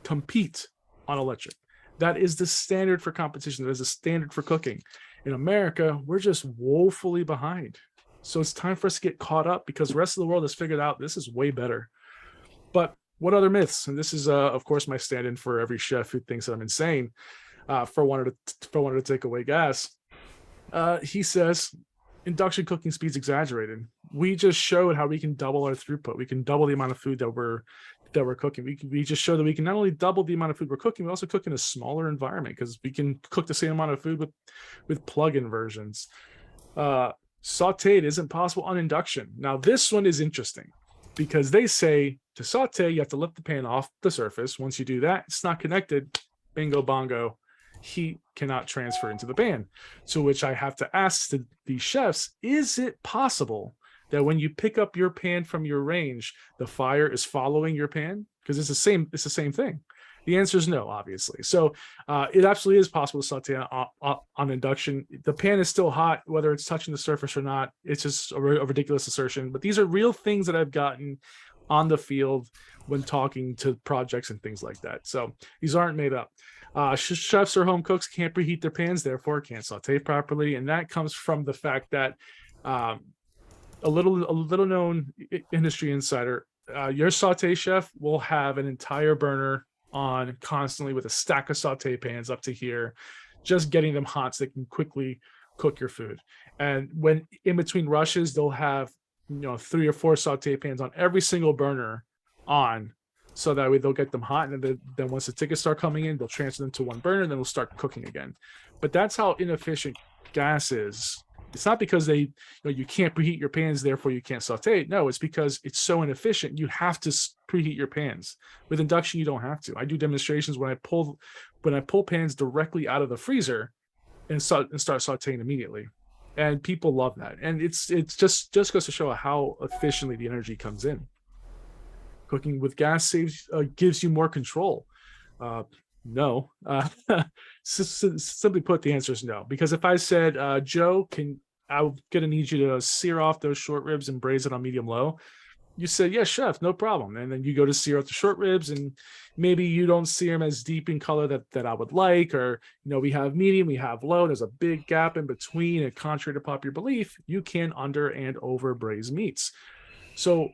[SPEAKER 5] compete on electric. That is the standard for competition. That is the standard for cooking. In America, we're just woefully behind. So it's time for us to get caught up, because the rest of the world has figured out this is way better. But what other myths? And this is, of course, my stand-in for every chef who thinks that I'm insane for wanting to take away gas. He says induction cooking speed's exaggerated. We just showed how we can double our throughput. We can double the amount of food that we're cooking. We just show that we can not only double the amount of food we're cooking, we also cook in a smaller environment, because we can cook the same amount of food with plug-in versions. Sauteed isn't possible on induction. Now, this one is interesting, because they say to saute, you have to lift the pan off the surface. Once you do that, it's not connected. Bingo bongo. Heat cannot transfer into the pan. To which I have to ask the chefs, is it possible that when you pick up your pan from your range, the fire is following your pan? Because it's the same thing. The answer is no, obviously. So it absolutely is possible to saute on induction. The pan is still hot, whether it's touching the surface or not. It's just a ridiculous assertion. But these are real things that I've gotten on the field when talking to projects and things like that. So these aren't made up. Chefs or home cooks can't preheat their pans, therefore can't saute properly. And that comes from the fact that a little known industry insider, your saute chef will have an entire burner on constantly with a stack of saute pans up to here, just getting them hot so they can quickly cook your food. And when in between rushes, they'll have 3 or 4 saute pans on every single burner on, so that way they'll get them hot, and then once the tickets start coming in, they'll transfer them to one burner, and then they'll start cooking again. But that's how inefficient gas is. It's not because you can't preheat your pans, therefore you can't saute it. No, it's because it's so inefficient. You have to preheat your pans. With induction, you don't have to. I do demonstrations when I pull pans directly out of the freezer and start sauteing immediately, and people love that. And it's just goes to show how efficiently the energy comes in. Cooking with gas gives you more control. No. Simply put, the answer is no. Because if I said, Joe, I'm gonna need you to sear off those short ribs and braise it on medium low, you said, yes, chef, no problem. And then you go to sear off the short ribs, and maybe you don't sear them as deep in color that I would like, or we have medium, we have low, there's a big gap in between, and contrary to popular belief, you can under and over braise meats. So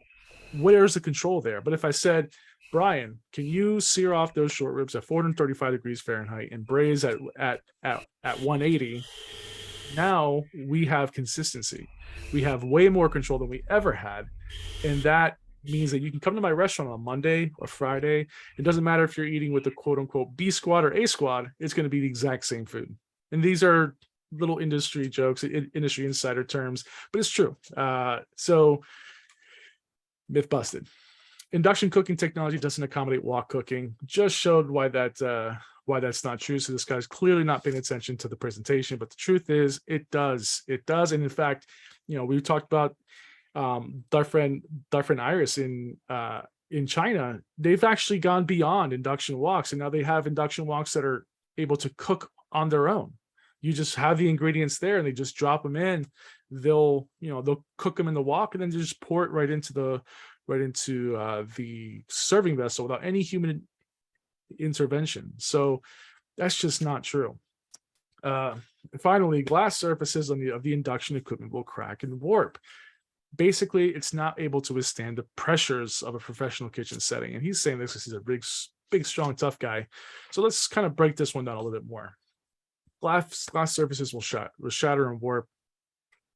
[SPEAKER 5] where's the control there? But if I said, Brian, can you sear off those short ribs at 435 degrees Fahrenheit and braise at 180? Now we have consistency. We have way more control than we ever had. And that means that you can come to my restaurant on Monday or Friday. It doesn't matter if you're eating with the quote unquote B squad or A squad, it's going to be the exact same food. And these are little industry jokes, industry insider terms, but it's true. So myth busted. Induction cooking technology doesn't accommodate wok cooking. Just showed why that's not true. So this guy's clearly not paying attention to the presentation, but the truth is it does. And in fact, we talked about our friend Iris in China. They've actually gone beyond induction woks, and now they have induction woks that are able to cook on their own. You just have the ingredients there, and they just drop them in. They'll cook them in the wok, and then just pour it right into the serving vessel without any human intervention. So that's just not true. Finally, glass surfaces of the induction equipment will crack and warp. Basically, it's not able to withstand the pressures of a professional kitchen setting. And he's saying this because he's a big, strong, tough guy. So let's kind of break this one down a little bit more. Glass surfaces will shatter and warp.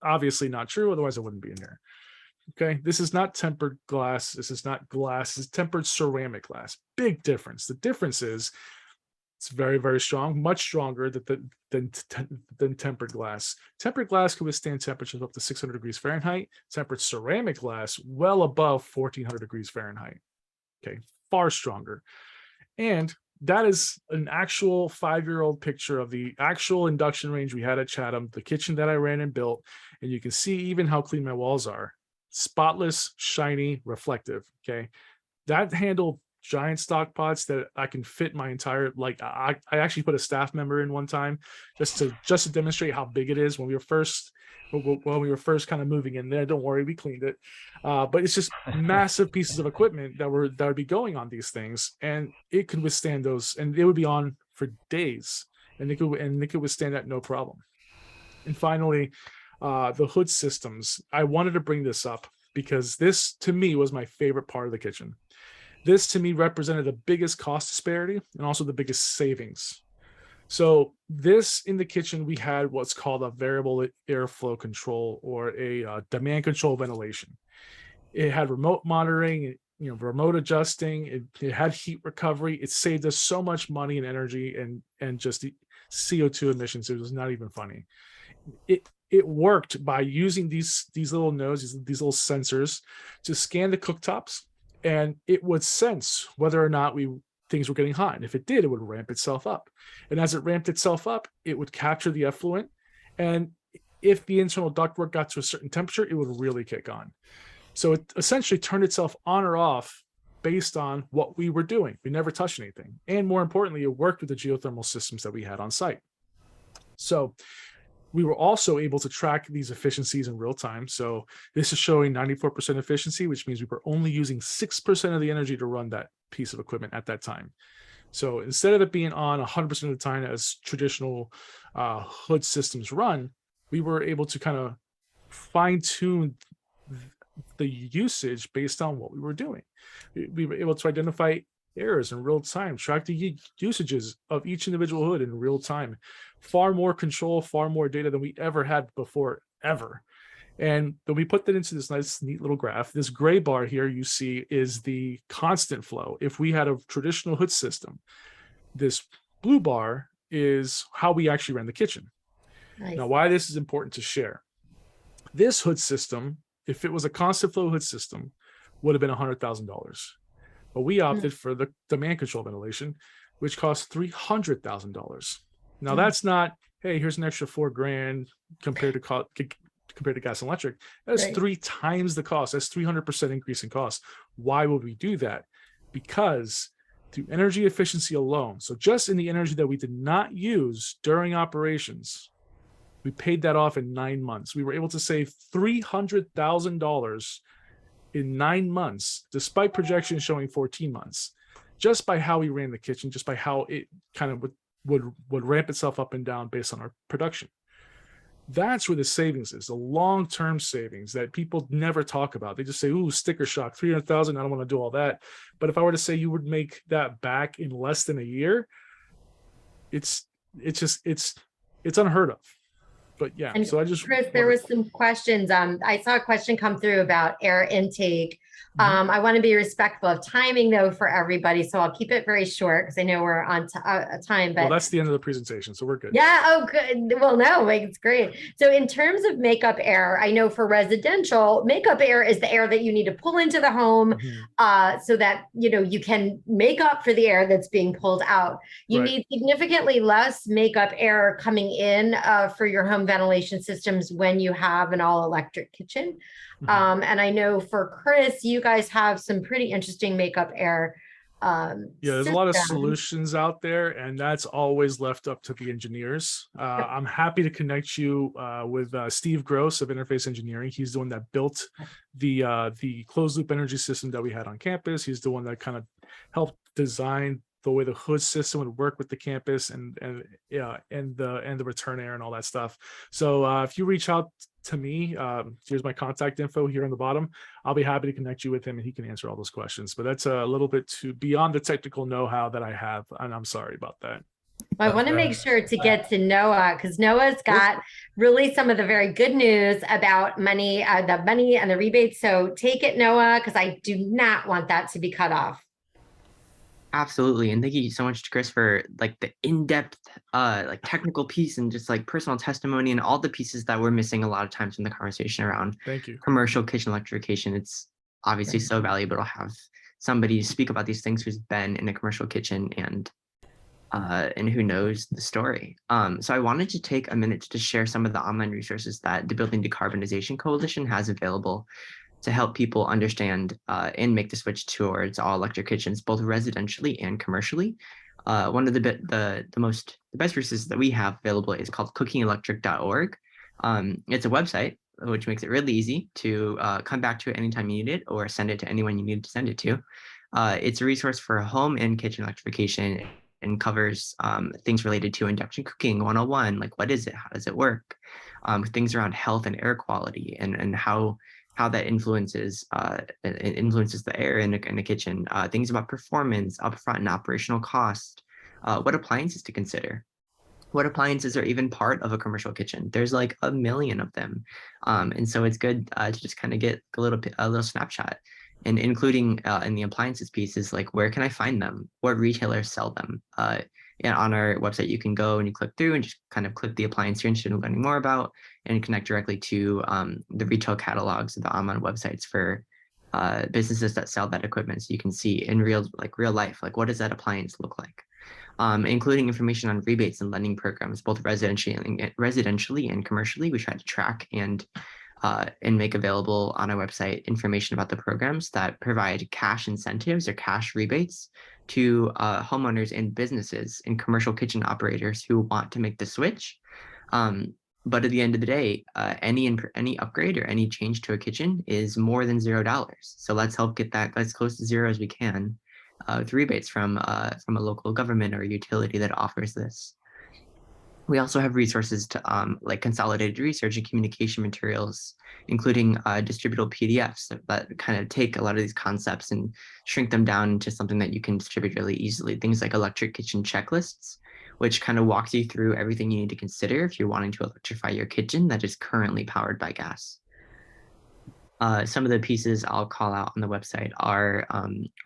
[SPEAKER 5] Obviously not true, otherwise it wouldn't be in here. Okay, this is not tempered glass. This is not glass. This is tempered ceramic glass. Big difference. The difference is it's very, very strong, much stronger than tempered glass. Tempered glass can withstand temperatures up to 600 degrees Fahrenheit. Tempered ceramic glass well above 1400 degrees Fahrenheit. Okay, far stronger. And that is an actual 5-year-old picture of the actual induction range we had at Chatham, the kitchen that I ran and built. And you can see even how clean my walls are. Spotless, shiny, reflective. Okay, that handled giant stock pots that I can fit my entire, I actually put a staff member in one time just to demonstrate how big it is when we were first kind of moving in there. Don't worry, we cleaned it, but it's just massive pieces of equipment that would be going on these things, and it could withstand those, and it would be on for days, and it could withstand that no problem. And finally, the hood systems. I wanted to bring this up because this, to me, was my favorite part of the kitchen. This, to me, represented the biggest cost disparity and also the biggest savings. So this, in the kitchen, we had what's called a variable airflow control, or a demand control ventilation. It had remote monitoring, remote adjusting. It had heat recovery. It saved us so much money and energy and just the CO2 emissions. It was not even funny. It worked by using these little nodes, these little sensors, to scan the cooktops, and it would sense whether or not things were getting hot. And if it did, it would ramp itself up. And as it ramped itself up, it would capture the effluent. And if the internal ductwork got to a certain temperature, it would really kick on. So it essentially turned itself on or off based on what we were doing. We never touched anything. And more importantly, it worked with the geothermal systems that we had on site. So we were also able to track these efficiencies in real time. So this is showing 94% efficiency, which means we were only using 6% of the energy to run that piece of equipment at that time. So instead of it being on 100% of the time as traditional hood systems run, we were able to kind of fine tune the usage based on what we were doing. We were able to identify errors in real time, track the usages of each individual hood in real time. Far more control, far more data than we ever had before, ever. And then we put that into this nice, neat little graph. This gray bar here you see is the constant flow. If we had a traditional hood system, this blue bar is how we actually ran the kitchen.
[SPEAKER 3] Nice.
[SPEAKER 5] Now, why this is important to share. This hood system, if it was a constant flow hood system, would have been $100,000. But we opted for the demand control ventilation, which costs $300,000. Now, that's not, hey, here's an extra $4,000 compared to gas and electric. That's 3 times the cost. That's 300% increase in cost. Why would we do that? Because through energy efficiency alone, so just in the energy that we did not use during operations, we paid that off in 9 months. We were able to save $300,000 in 9 months, despite projections showing 14 months, just by how we ran the kitchen, just by how it kind of would ramp itself up and down based on our production. That's where the savings is, the long-term savings that people never talk about. They just say, ooh, sticker shock, 300,000, I don't want to do all that. But if I were to say you would make that back in less than a year, it's unheard of. But yeah,
[SPEAKER 3] and
[SPEAKER 5] so I just
[SPEAKER 3] Chris, there was some questions. I saw a question come through about air intake. I want to be respectful of timing though for everybody, so I'll keep it very short because I know we're on time. But
[SPEAKER 5] well, that's the end of the presentation, so we're good.
[SPEAKER 3] Yeah. Oh, good. Well, no, it's great. So in terms of makeup air, I know for residential, makeup air is the air that you need to pull into the home, so that you can make up for the air that's being pulled out. You need significantly less makeup air coming in for your home ventilation systems when you have an all-electric kitchen. And I know for Chris, you guys have some pretty interesting makeup air.
[SPEAKER 5] There's a lot of solutions out there, and that's always left up to the engineers. I'm happy to connect you with Steve Gross of Interface Engineering. He's the one that built the closed loop energy system that we had on campus. He's the one that kind of helped design the way the hood system would work with the campus and the return air and all that stuff. So if you reach out to me, here's my contact info here on the bottom. I'll be happy to connect you with him and he can answer all those questions. But that's a little bit too beyond the technical know-how that I have, and I'm sorry about that.
[SPEAKER 3] I want to make sure to get to Noah, because Noah's got really some of the very good news about money, the money and the rebates. So take it, Noah, because I do not want that to be cut off.
[SPEAKER 4] Absolutely. And thank you so much to Chris for like the in-depth like technical piece and just like personal testimony and all the pieces that we're missing a lot of times in the conversation around commercial kitchen electrification. It's obviously so valuable to have somebody speak about these things who's been in a commercial kitchen and who knows the story. So I wanted to take a minute to share some of the online resources that the Building Decarbonization Coalition has available to help people understand and make the switch towards all electric kitchens, both residentially and commercially. One of the best resources that we have available is called cookingelectric.org. It's a website which makes it really easy to come back to it anytime you need it or send it to anyone you need to send it to. It's a resource for home and kitchen electrification and covers things related to induction cooking 101, like what is it, how does it work, things around health and air quality and how that influences the air in the kitchen, things about performance, upfront and operational cost, what appliances to consider, what appliances are even part of a commercial kitchen. There's like a million of them, and so it's good to just kind of get a little snapshot, and including in the appliances piece is like, where can I find them? What retailers sell them? And on our website, you can go and you click through and just kind of click the appliance you're interested in learning more about and connect directly to the retail catalogs of the online websites for businesses that sell that equipment. So you can see in real life, like what does that appliance look like? Including information on rebates and lending programs, both residentially and commercially. We try to track and make available on our website information about the programs that provide cash incentives or cash rebates to homeowners and businesses and commercial kitchen operators who want to make the switch. But at the end of the day, any upgrade or any change to a kitchen is more than $0. So let's help get that as close to zero as we can with rebates from a local government or a utility that offers this. We also have resources to like consolidated research and communication materials, including distributable PDFs that kind of take a lot of these concepts and shrink them down into something that you can distribute really easily. Things like electric kitchen checklists, which kind of walks you through everything you need to consider if you're wanting to electrify your kitchen that is currently powered by gas. Some of the pieces I'll call out on the website are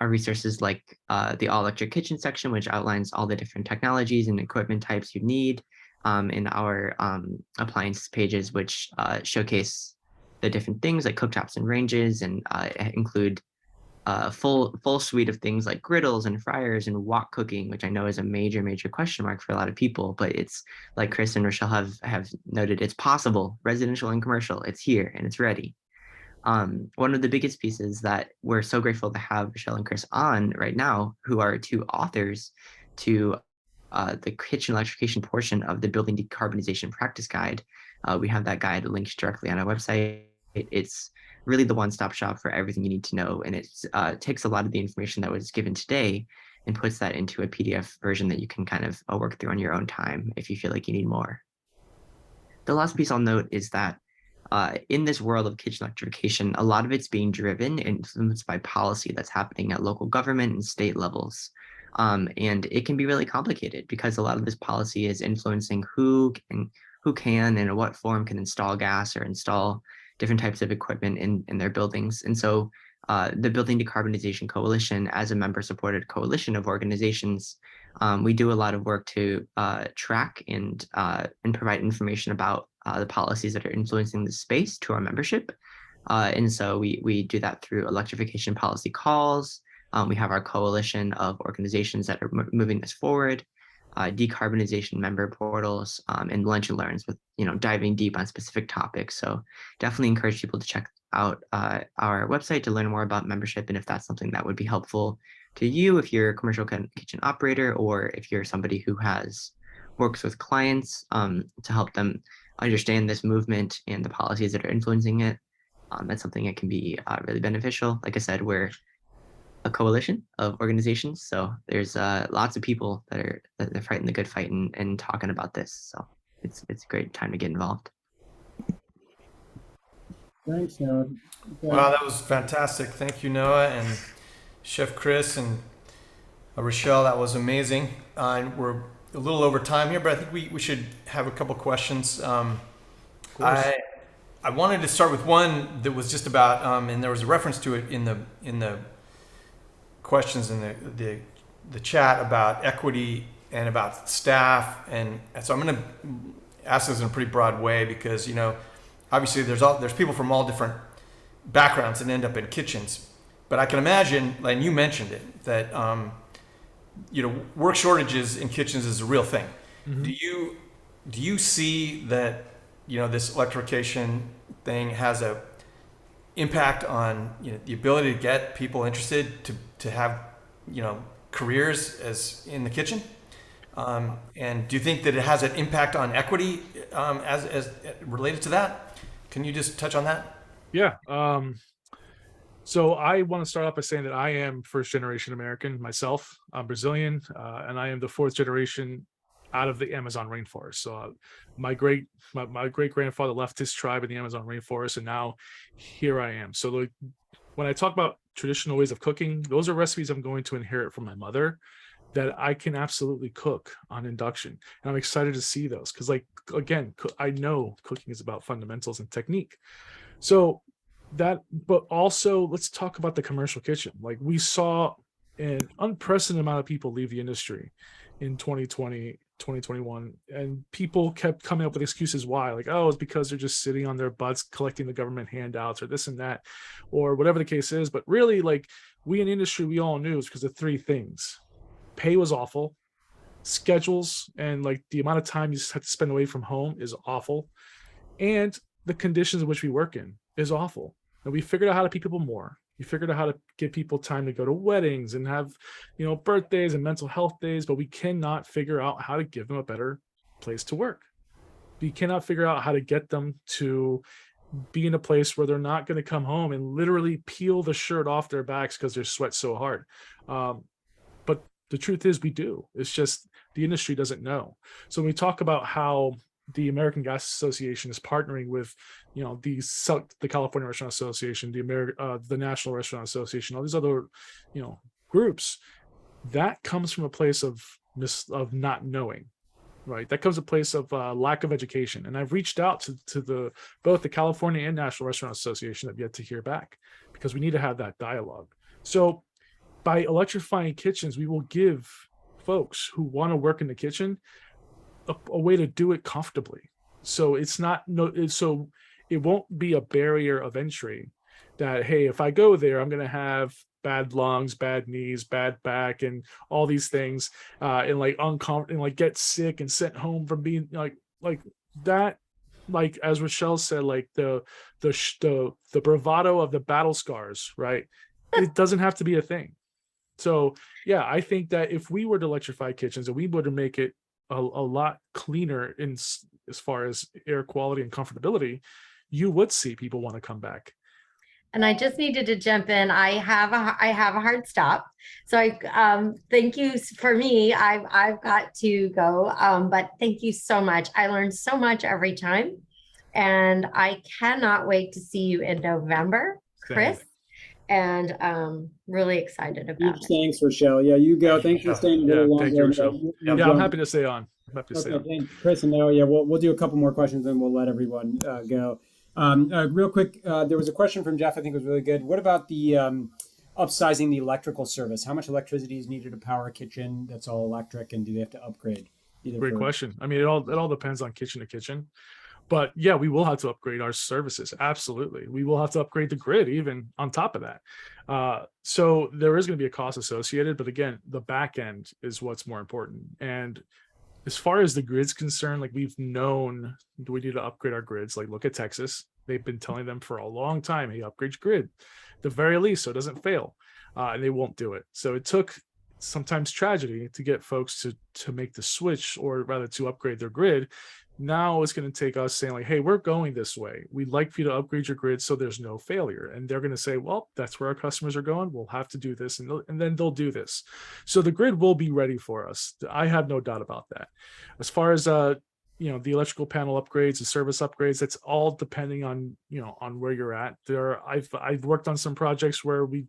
[SPEAKER 4] resources like the all electric kitchen section, which outlines all the different technologies and equipment types you need, in our appliance pages, which showcase the different things like cooktops and ranges, and include a full suite of things like griddles and fryers and wok cooking, which I know is a major question mark for a lot of people. But it's like Chris and Rachelle have noted, it's possible, residential and commercial. It's here and it's ready. One of the biggest pieces that we're so grateful to have Rachelle and Chris on right now, who are two authors to the kitchen electrification portion of the Building Decarbonization Practice Guide. We have that guide linked directly on our website. It's really the one-stop shop for everything you need to know, and it takes a lot of the information that was given today and puts that into a PDF version that you can kind of work through on your own time if you feel like you need more. The last piece I'll note is that in this world of kitchen electrification, a lot of it's being driven and influenced by policy that's happening at local government and state levels. And it can be really complicated because a lot of this policy is influencing who can and in what form can install gas or install different types of equipment in their buildings. And so the Building Decarbonization Coalition, as a member-supported coalition of organizations, we do a lot of work to track and provide information about the policies that are influencing the space to our membership. And so we do that through electrification policy calls. We have our coalition of organizations that are moving this forward, decarbonization member portals, and lunch and learns with, diving deep on specific topics. So definitely encourage people to check out our website to learn more about membership, and if that's something that would be helpful to you, if you're a commercial kitchen operator, or if you're somebody who works with clients to help them understand this movement and the policies that are influencing it. That's something that can be really beneficial. Like I said, we're a coalition of organizations, so there's lots of people that are fighting the good fight and talking about this. So it's a great time to get involved.
[SPEAKER 1] Thanks, Noah.
[SPEAKER 2] Wow, that was fantastic. Thank you, Noah, and Chef Chris and Rachelle. That was amazing. And we're a little over time here, but I think we should have a couple questions. I wanted to start with one that was just about, and there was a reference to it in the questions in the chat about equity and about staff, and so I'm going to ask this in a pretty broad way because obviously there's people from all different backgrounds that end up in kitchens, but I can imagine, and you mentioned it, that work shortages in kitchens is a real thing. Mm-hmm. Do you see that this electrification thing has a impact on the ability to get people interested to have careers as in the kitchen, and do you think that it has an impact on equity as related to that? Can you just touch on that?
[SPEAKER 5] Yeah. So I want to start off by saying that I am first generation American myself. I'm Brazilian, and I am the fourth generation out of the Amazon rainforest. So my great grandfather left his tribe in the Amazon rainforest, and now here I am. So when I talk about traditional ways of cooking, those are recipes I'm going to inherit from my mother that I can absolutely cook on induction. And I'm excited to see those because, again, I know cooking is about fundamentals and technique. So but also let's talk about the commercial kitchen. Like, we saw an unprecedented amount of people leave the industry in 2020, 2021, and people kept coming up with excuses why, like, oh, it's because they're just sitting on their butts collecting the government handouts or this and that, or whatever the case is. But really, we in industry, we all knew it's because of three things. Pay was awful, schedules and the amount of time you just have to spend away from home is awful, and the conditions in which we work in is awful. And we figured out how to pay people more. We figured out how to give people time to go to weddings and have, birthdays and mental health days, but we cannot figure out how to give them a better place to work. We cannot figure out how to get them to be in a place where they're not going to come home and literally peel the shirt off their backs because they sweat so hard. But the truth is we do. It's just the industry doesn't know. So when we talk about how the American Gas Association is partnering with, the California Restaurant Association, the National Restaurant Association, all these other, groups, that comes from a place of not knowing, right? That comes a place of lack of education. And I've reached out to both the California and National Restaurant Association. I've yet to hear back, because we need to have that dialogue. So by electrifying kitchens, we will give folks who want to work in the kitchen a way to do it comfortably. So so it won't be a barrier of entry that, hey, if I go there, I'm going to have bad lungs, bad knees, bad back, and all these things, and like uncomfortable, and like get sick and sent home from being like that. Like as Rachelle said, like the bravado of the battle scars, right? It doesn't have to be a thing. So yeah, I think that if we were to electrify kitchens and we were to make it a lot cleaner as far as air quality and comfortability, you would see people want to come back.
[SPEAKER 3] And I just needed to jump in. I have a hard stop. So I thank you for me. I've got to go. But thank you so much. I learned so much every time. And I cannot wait to see you in November, Chris. And really excited about it.
[SPEAKER 1] Thanks, Rachelle. Yeah, you go. Thanks for staying a little longer.
[SPEAKER 5] Thank you, Rachelle. Yeah, I'm happy to stay on.
[SPEAKER 1] Thanks, Chris and Noah. Yeah, we'll do a couple more questions and we'll let everyone go. Real quick, there was a question from Jeff I think was really good. What about the upsizing the electrical service? How much electricity is needed to power a kitchen that's all electric, and do they have to upgrade?
[SPEAKER 5] Great question. I mean, it all depends on kitchen to kitchen. But yeah, we will have to upgrade our services. Absolutely. We will have to upgrade the grid even on top of that. So there is going to be a cost associated, but again, the back end is what's more important. And as far as the grid's concerned, like we've known, do we need to upgrade our grids? Like look at Texas. They've been telling them for a long time, hey, upgrade your grid, the very least, so it doesn't fail. And they won't do it. So it took sometimes tragedy to get folks to make the switch, or rather to upgrade their grid. Now it's going to take us saying like, hey, we're going this way. We'd like for you to upgrade your grid so there's no failure. And they're going to say, well, that's where our customers are going. We'll have to do this. And then they'll do this. So the grid will be ready for us. I have no doubt about that. As far as, the electrical panel upgrades, the service upgrades, that's all depending on, on where you're at. I've worked on some projects where we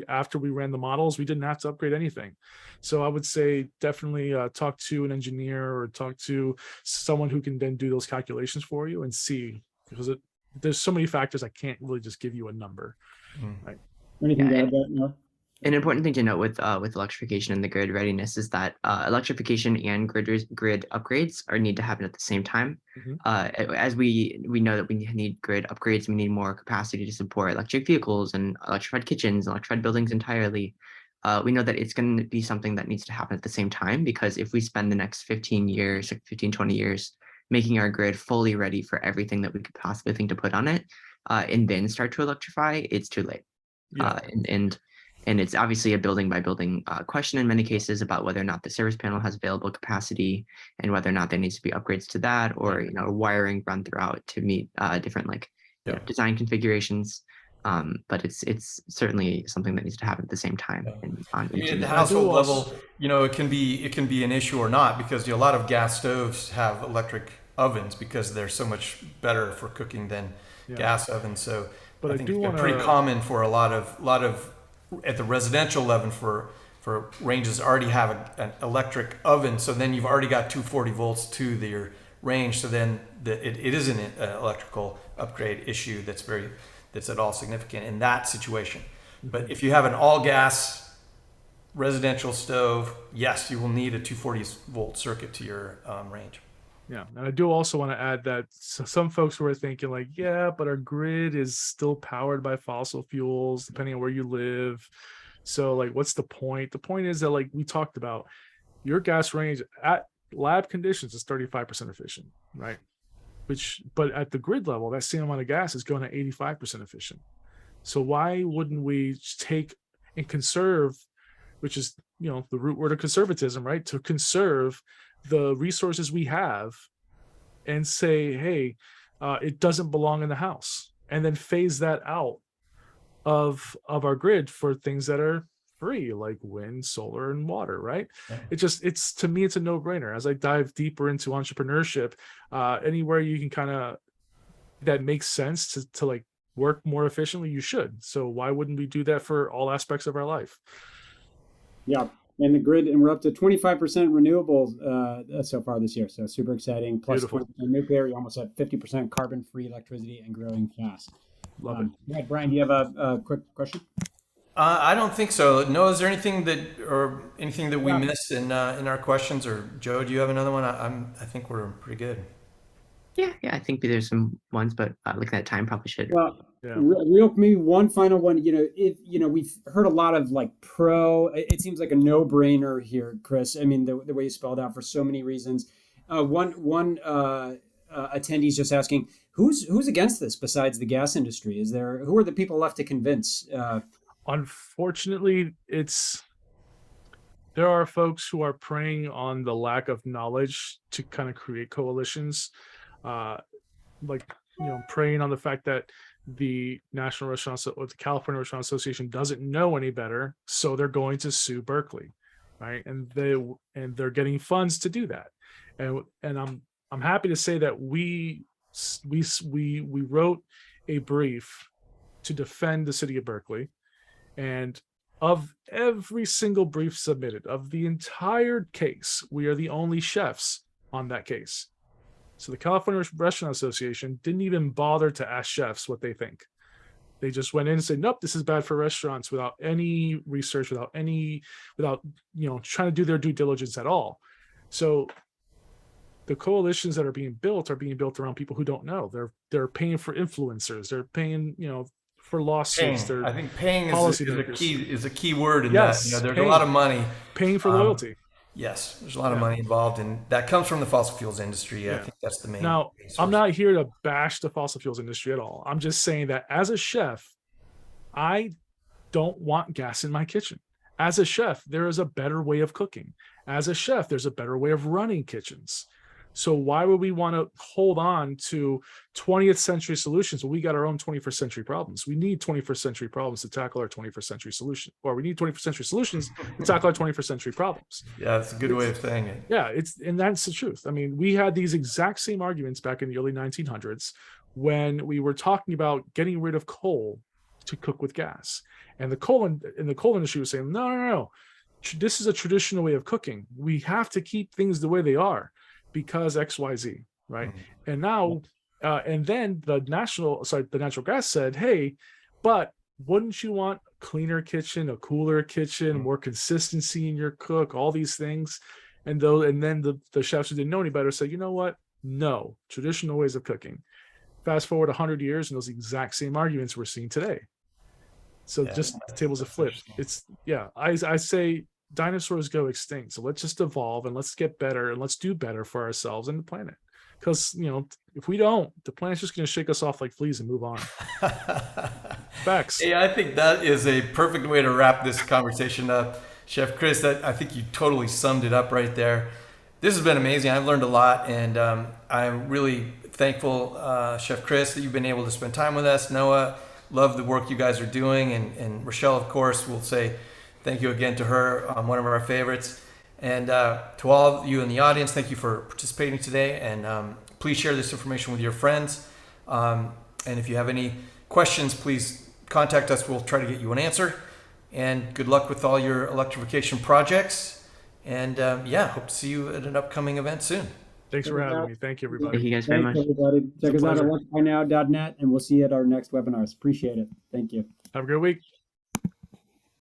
[SPEAKER 5] after we ran the models, we didn't have to upgrade anything. So I would say definitely talk to an engineer or talk to someone who can then do those calculations for you and see, because there's so many factors. I can't really just give you a number. Right.
[SPEAKER 1] Anything to add about that?
[SPEAKER 4] An important thing to note with electrification and the grid readiness is that electrification and grid upgrades need to happen at the same time. As we know that we need grid upgrades, we need more capacity to support electric vehicles and electrified kitchens, electrified buildings entirely. We know that it's going to be something that needs to happen at the same time, because if we spend the next 15 years, 20 years making our grid fully ready for everything that we could possibly think to put on it, and then start to electrify, it's too late. Yeah. And it's obviously a building by building question in many cases about whether or not the service panel has available capacity and whether or not there needs to be upgrades to that, or wiring run throughout to meet different design configurations. But it's certainly something that needs to happen at the same time.
[SPEAKER 2] At the household level, it can be an issue or not, because a lot of gas stoves have electric ovens because they're so much better for cooking than gas ovens. So but I think it's been pretty common for a lot of at the residential level for ranges already have an electric oven. So then you've already got 240 volts to your range. So then it is an electrical upgrade issue that's at all significant in that situation. But if you have an all gas residential stove, yes, you will need a 240 volt circuit to your range.
[SPEAKER 5] Yeah, and I do also want to add that some folks were thinking like, yeah, but our grid is still powered by fossil fuels, depending on where you live. So like, what's the point? The point is that, like we talked about, your gas range at lab conditions is 35% efficient, right? But at the grid level, that same amount of gas is going to 85% efficient. So why wouldn't we take and conserve, which is, the root word of conservatism, right? To conserve the resources we have and say, hey, it doesn't belong in the house, and then phase that out of our grid for things that are free, like wind, solar, and water, right?
[SPEAKER 2] Yeah.
[SPEAKER 5] It's to me, it's a no-brainer. As I dive deeper into entrepreneurship, anywhere you can kind of that makes sense to like work more efficiently, you should. So why wouldn't we do that for all aspects of our life?
[SPEAKER 1] Yeah. And the grid, and we're up to 25% renewables so far this year. So super exciting. Plus
[SPEAKER 5] Beautiful.
[SPEAKER 1] 20% nuclear. You're almost at 50% carbon-free electricity and growing fast.
[SPEAKER 5] Love it.
[SPEAKER 1] Yeah, Brian, do you have a quick question?
[SPEAKER 2] I don't think so. No, is there anything that we
[SPEAKER 1] Yeah.
[SPEAKER 2] missed in our questions? Or Joe, do you have another one? I think we're pretty good.
[SPEAKER 4] Yeah, I think there's some ones, but looking at time, probably should.
[SPEAKER 1] Well,
[SPEAKER 5] Yeah.
[SPEAKER 1] real maybe one final one. We've heard a lot of like it seems like a no-brainer here, Chris. I mean, the way you spelled out for so many reasons. One attendee's just asking, who's against this besides the gas industry? Who are the people left to convince?
[SPEAKER 5] Unfortunately, there are folks who are preying on the lack of knowledge to kind of create coalitions, preying on the fact that the National Restaurant or the California Restaurant Association doesn't know any better, so they're going to sue Berkeley, right? And they're getting funds to do that, and I'm happy to say that we wrote a brief to defend the city of Berkeley. And of every single brief submitted, of the entire case, we are the only chefs on that case. So the California Restaurant Association didn't even bother to ask chefs what they think. They just went in and said, nope, this is bad for restaurants, without any research, without trying to do their due diligence at all. So the coalitions that are being built around people who don't know. They're paying for influencers. They're paying, for lawsuits.
[SPEAKER 2] I think paying is a key word in
[SPEAKER 5] Yes,
[SPEAKER 2] that. There's
[SPEAKER 5] paying.
[SPEAKER 2] a lot of money.
[SPEAKER 5] Paying for loyalty.
[SPEAKER 2] Yes, there's a lot of money involved, and that comes from the fossil fuels industry. I think that's the main.
[SPEAKER 5] Now, I'm not here to bash the fossil fuels industry at all. I'm just saying that as a chef, I don't want gas in my kitchen. As a chef, there is a better way of cooking. As a chef, there's a better way of running kitchens. So why would we want to hold on to 20th century solutions when we got our own 21st century problems? We need 21st century problems to tackle our 21st century solution, or we need 21st century solutions to tackle our 21st century problems.
[SPEAKER 2] Yeah, that's a good way of saying it.
[SPEAKER 5] Yeah, and that's the truth. I mean, we had these exact same arguments back in the early 1900s when we were talking about getting rid of coal to cook with gas, and the coal industry was saying, no, this is a traditional way of cooking. We have to keep things the way they are, because XYZ, right? Mm-hmm. And now, and then the natural gas said, hey, but wouldn't you want a cleaner kitchen, a cooler kitchen, more consistency in your cook, all these things? And then the chefs who didn't know any better said, you know what? No, traditional ways of cooking. Fast forward 100 years, and those exact same arguments we're seeing today. So just the tables have flipped. I say dinosaurs go extinct, so let's just evolve and let's get better and let's do better for ourselves and the planet, because if we don't, the planet's just going to shake us off like fleas and move on. Facts.
[SPEAKER 2] Hey, I think that is a perfect way to wrap this conversation up, Chef Chris. I think you totally summed it up right there. This has been amazing. I've learned a lot, and I'm really thankful, Chef Chris, that you've been able to spend time with us. Noah, love the work you guys are doing, and Rachelle, of course, will say thank you again to her, one of our favorites. And to all of you in the audience, thank you for participating today. And please share this information with your friends. And if you have any questions, please contact us. We'll try to get you an answer. And good luck with all your electrification projects. And hope to see you at an upcoming event soon.
[SPEAKER 5] Thanks for having me. Thank you, everybody.
[SPEAKER 4] Thank you guys very much.
[SPEAKER 1] Everybody. Check us out at electrifynow.net, and we'll see you at our next webinars. Appreciate it. Thank you.
[SPEAKER 5] Have a great week.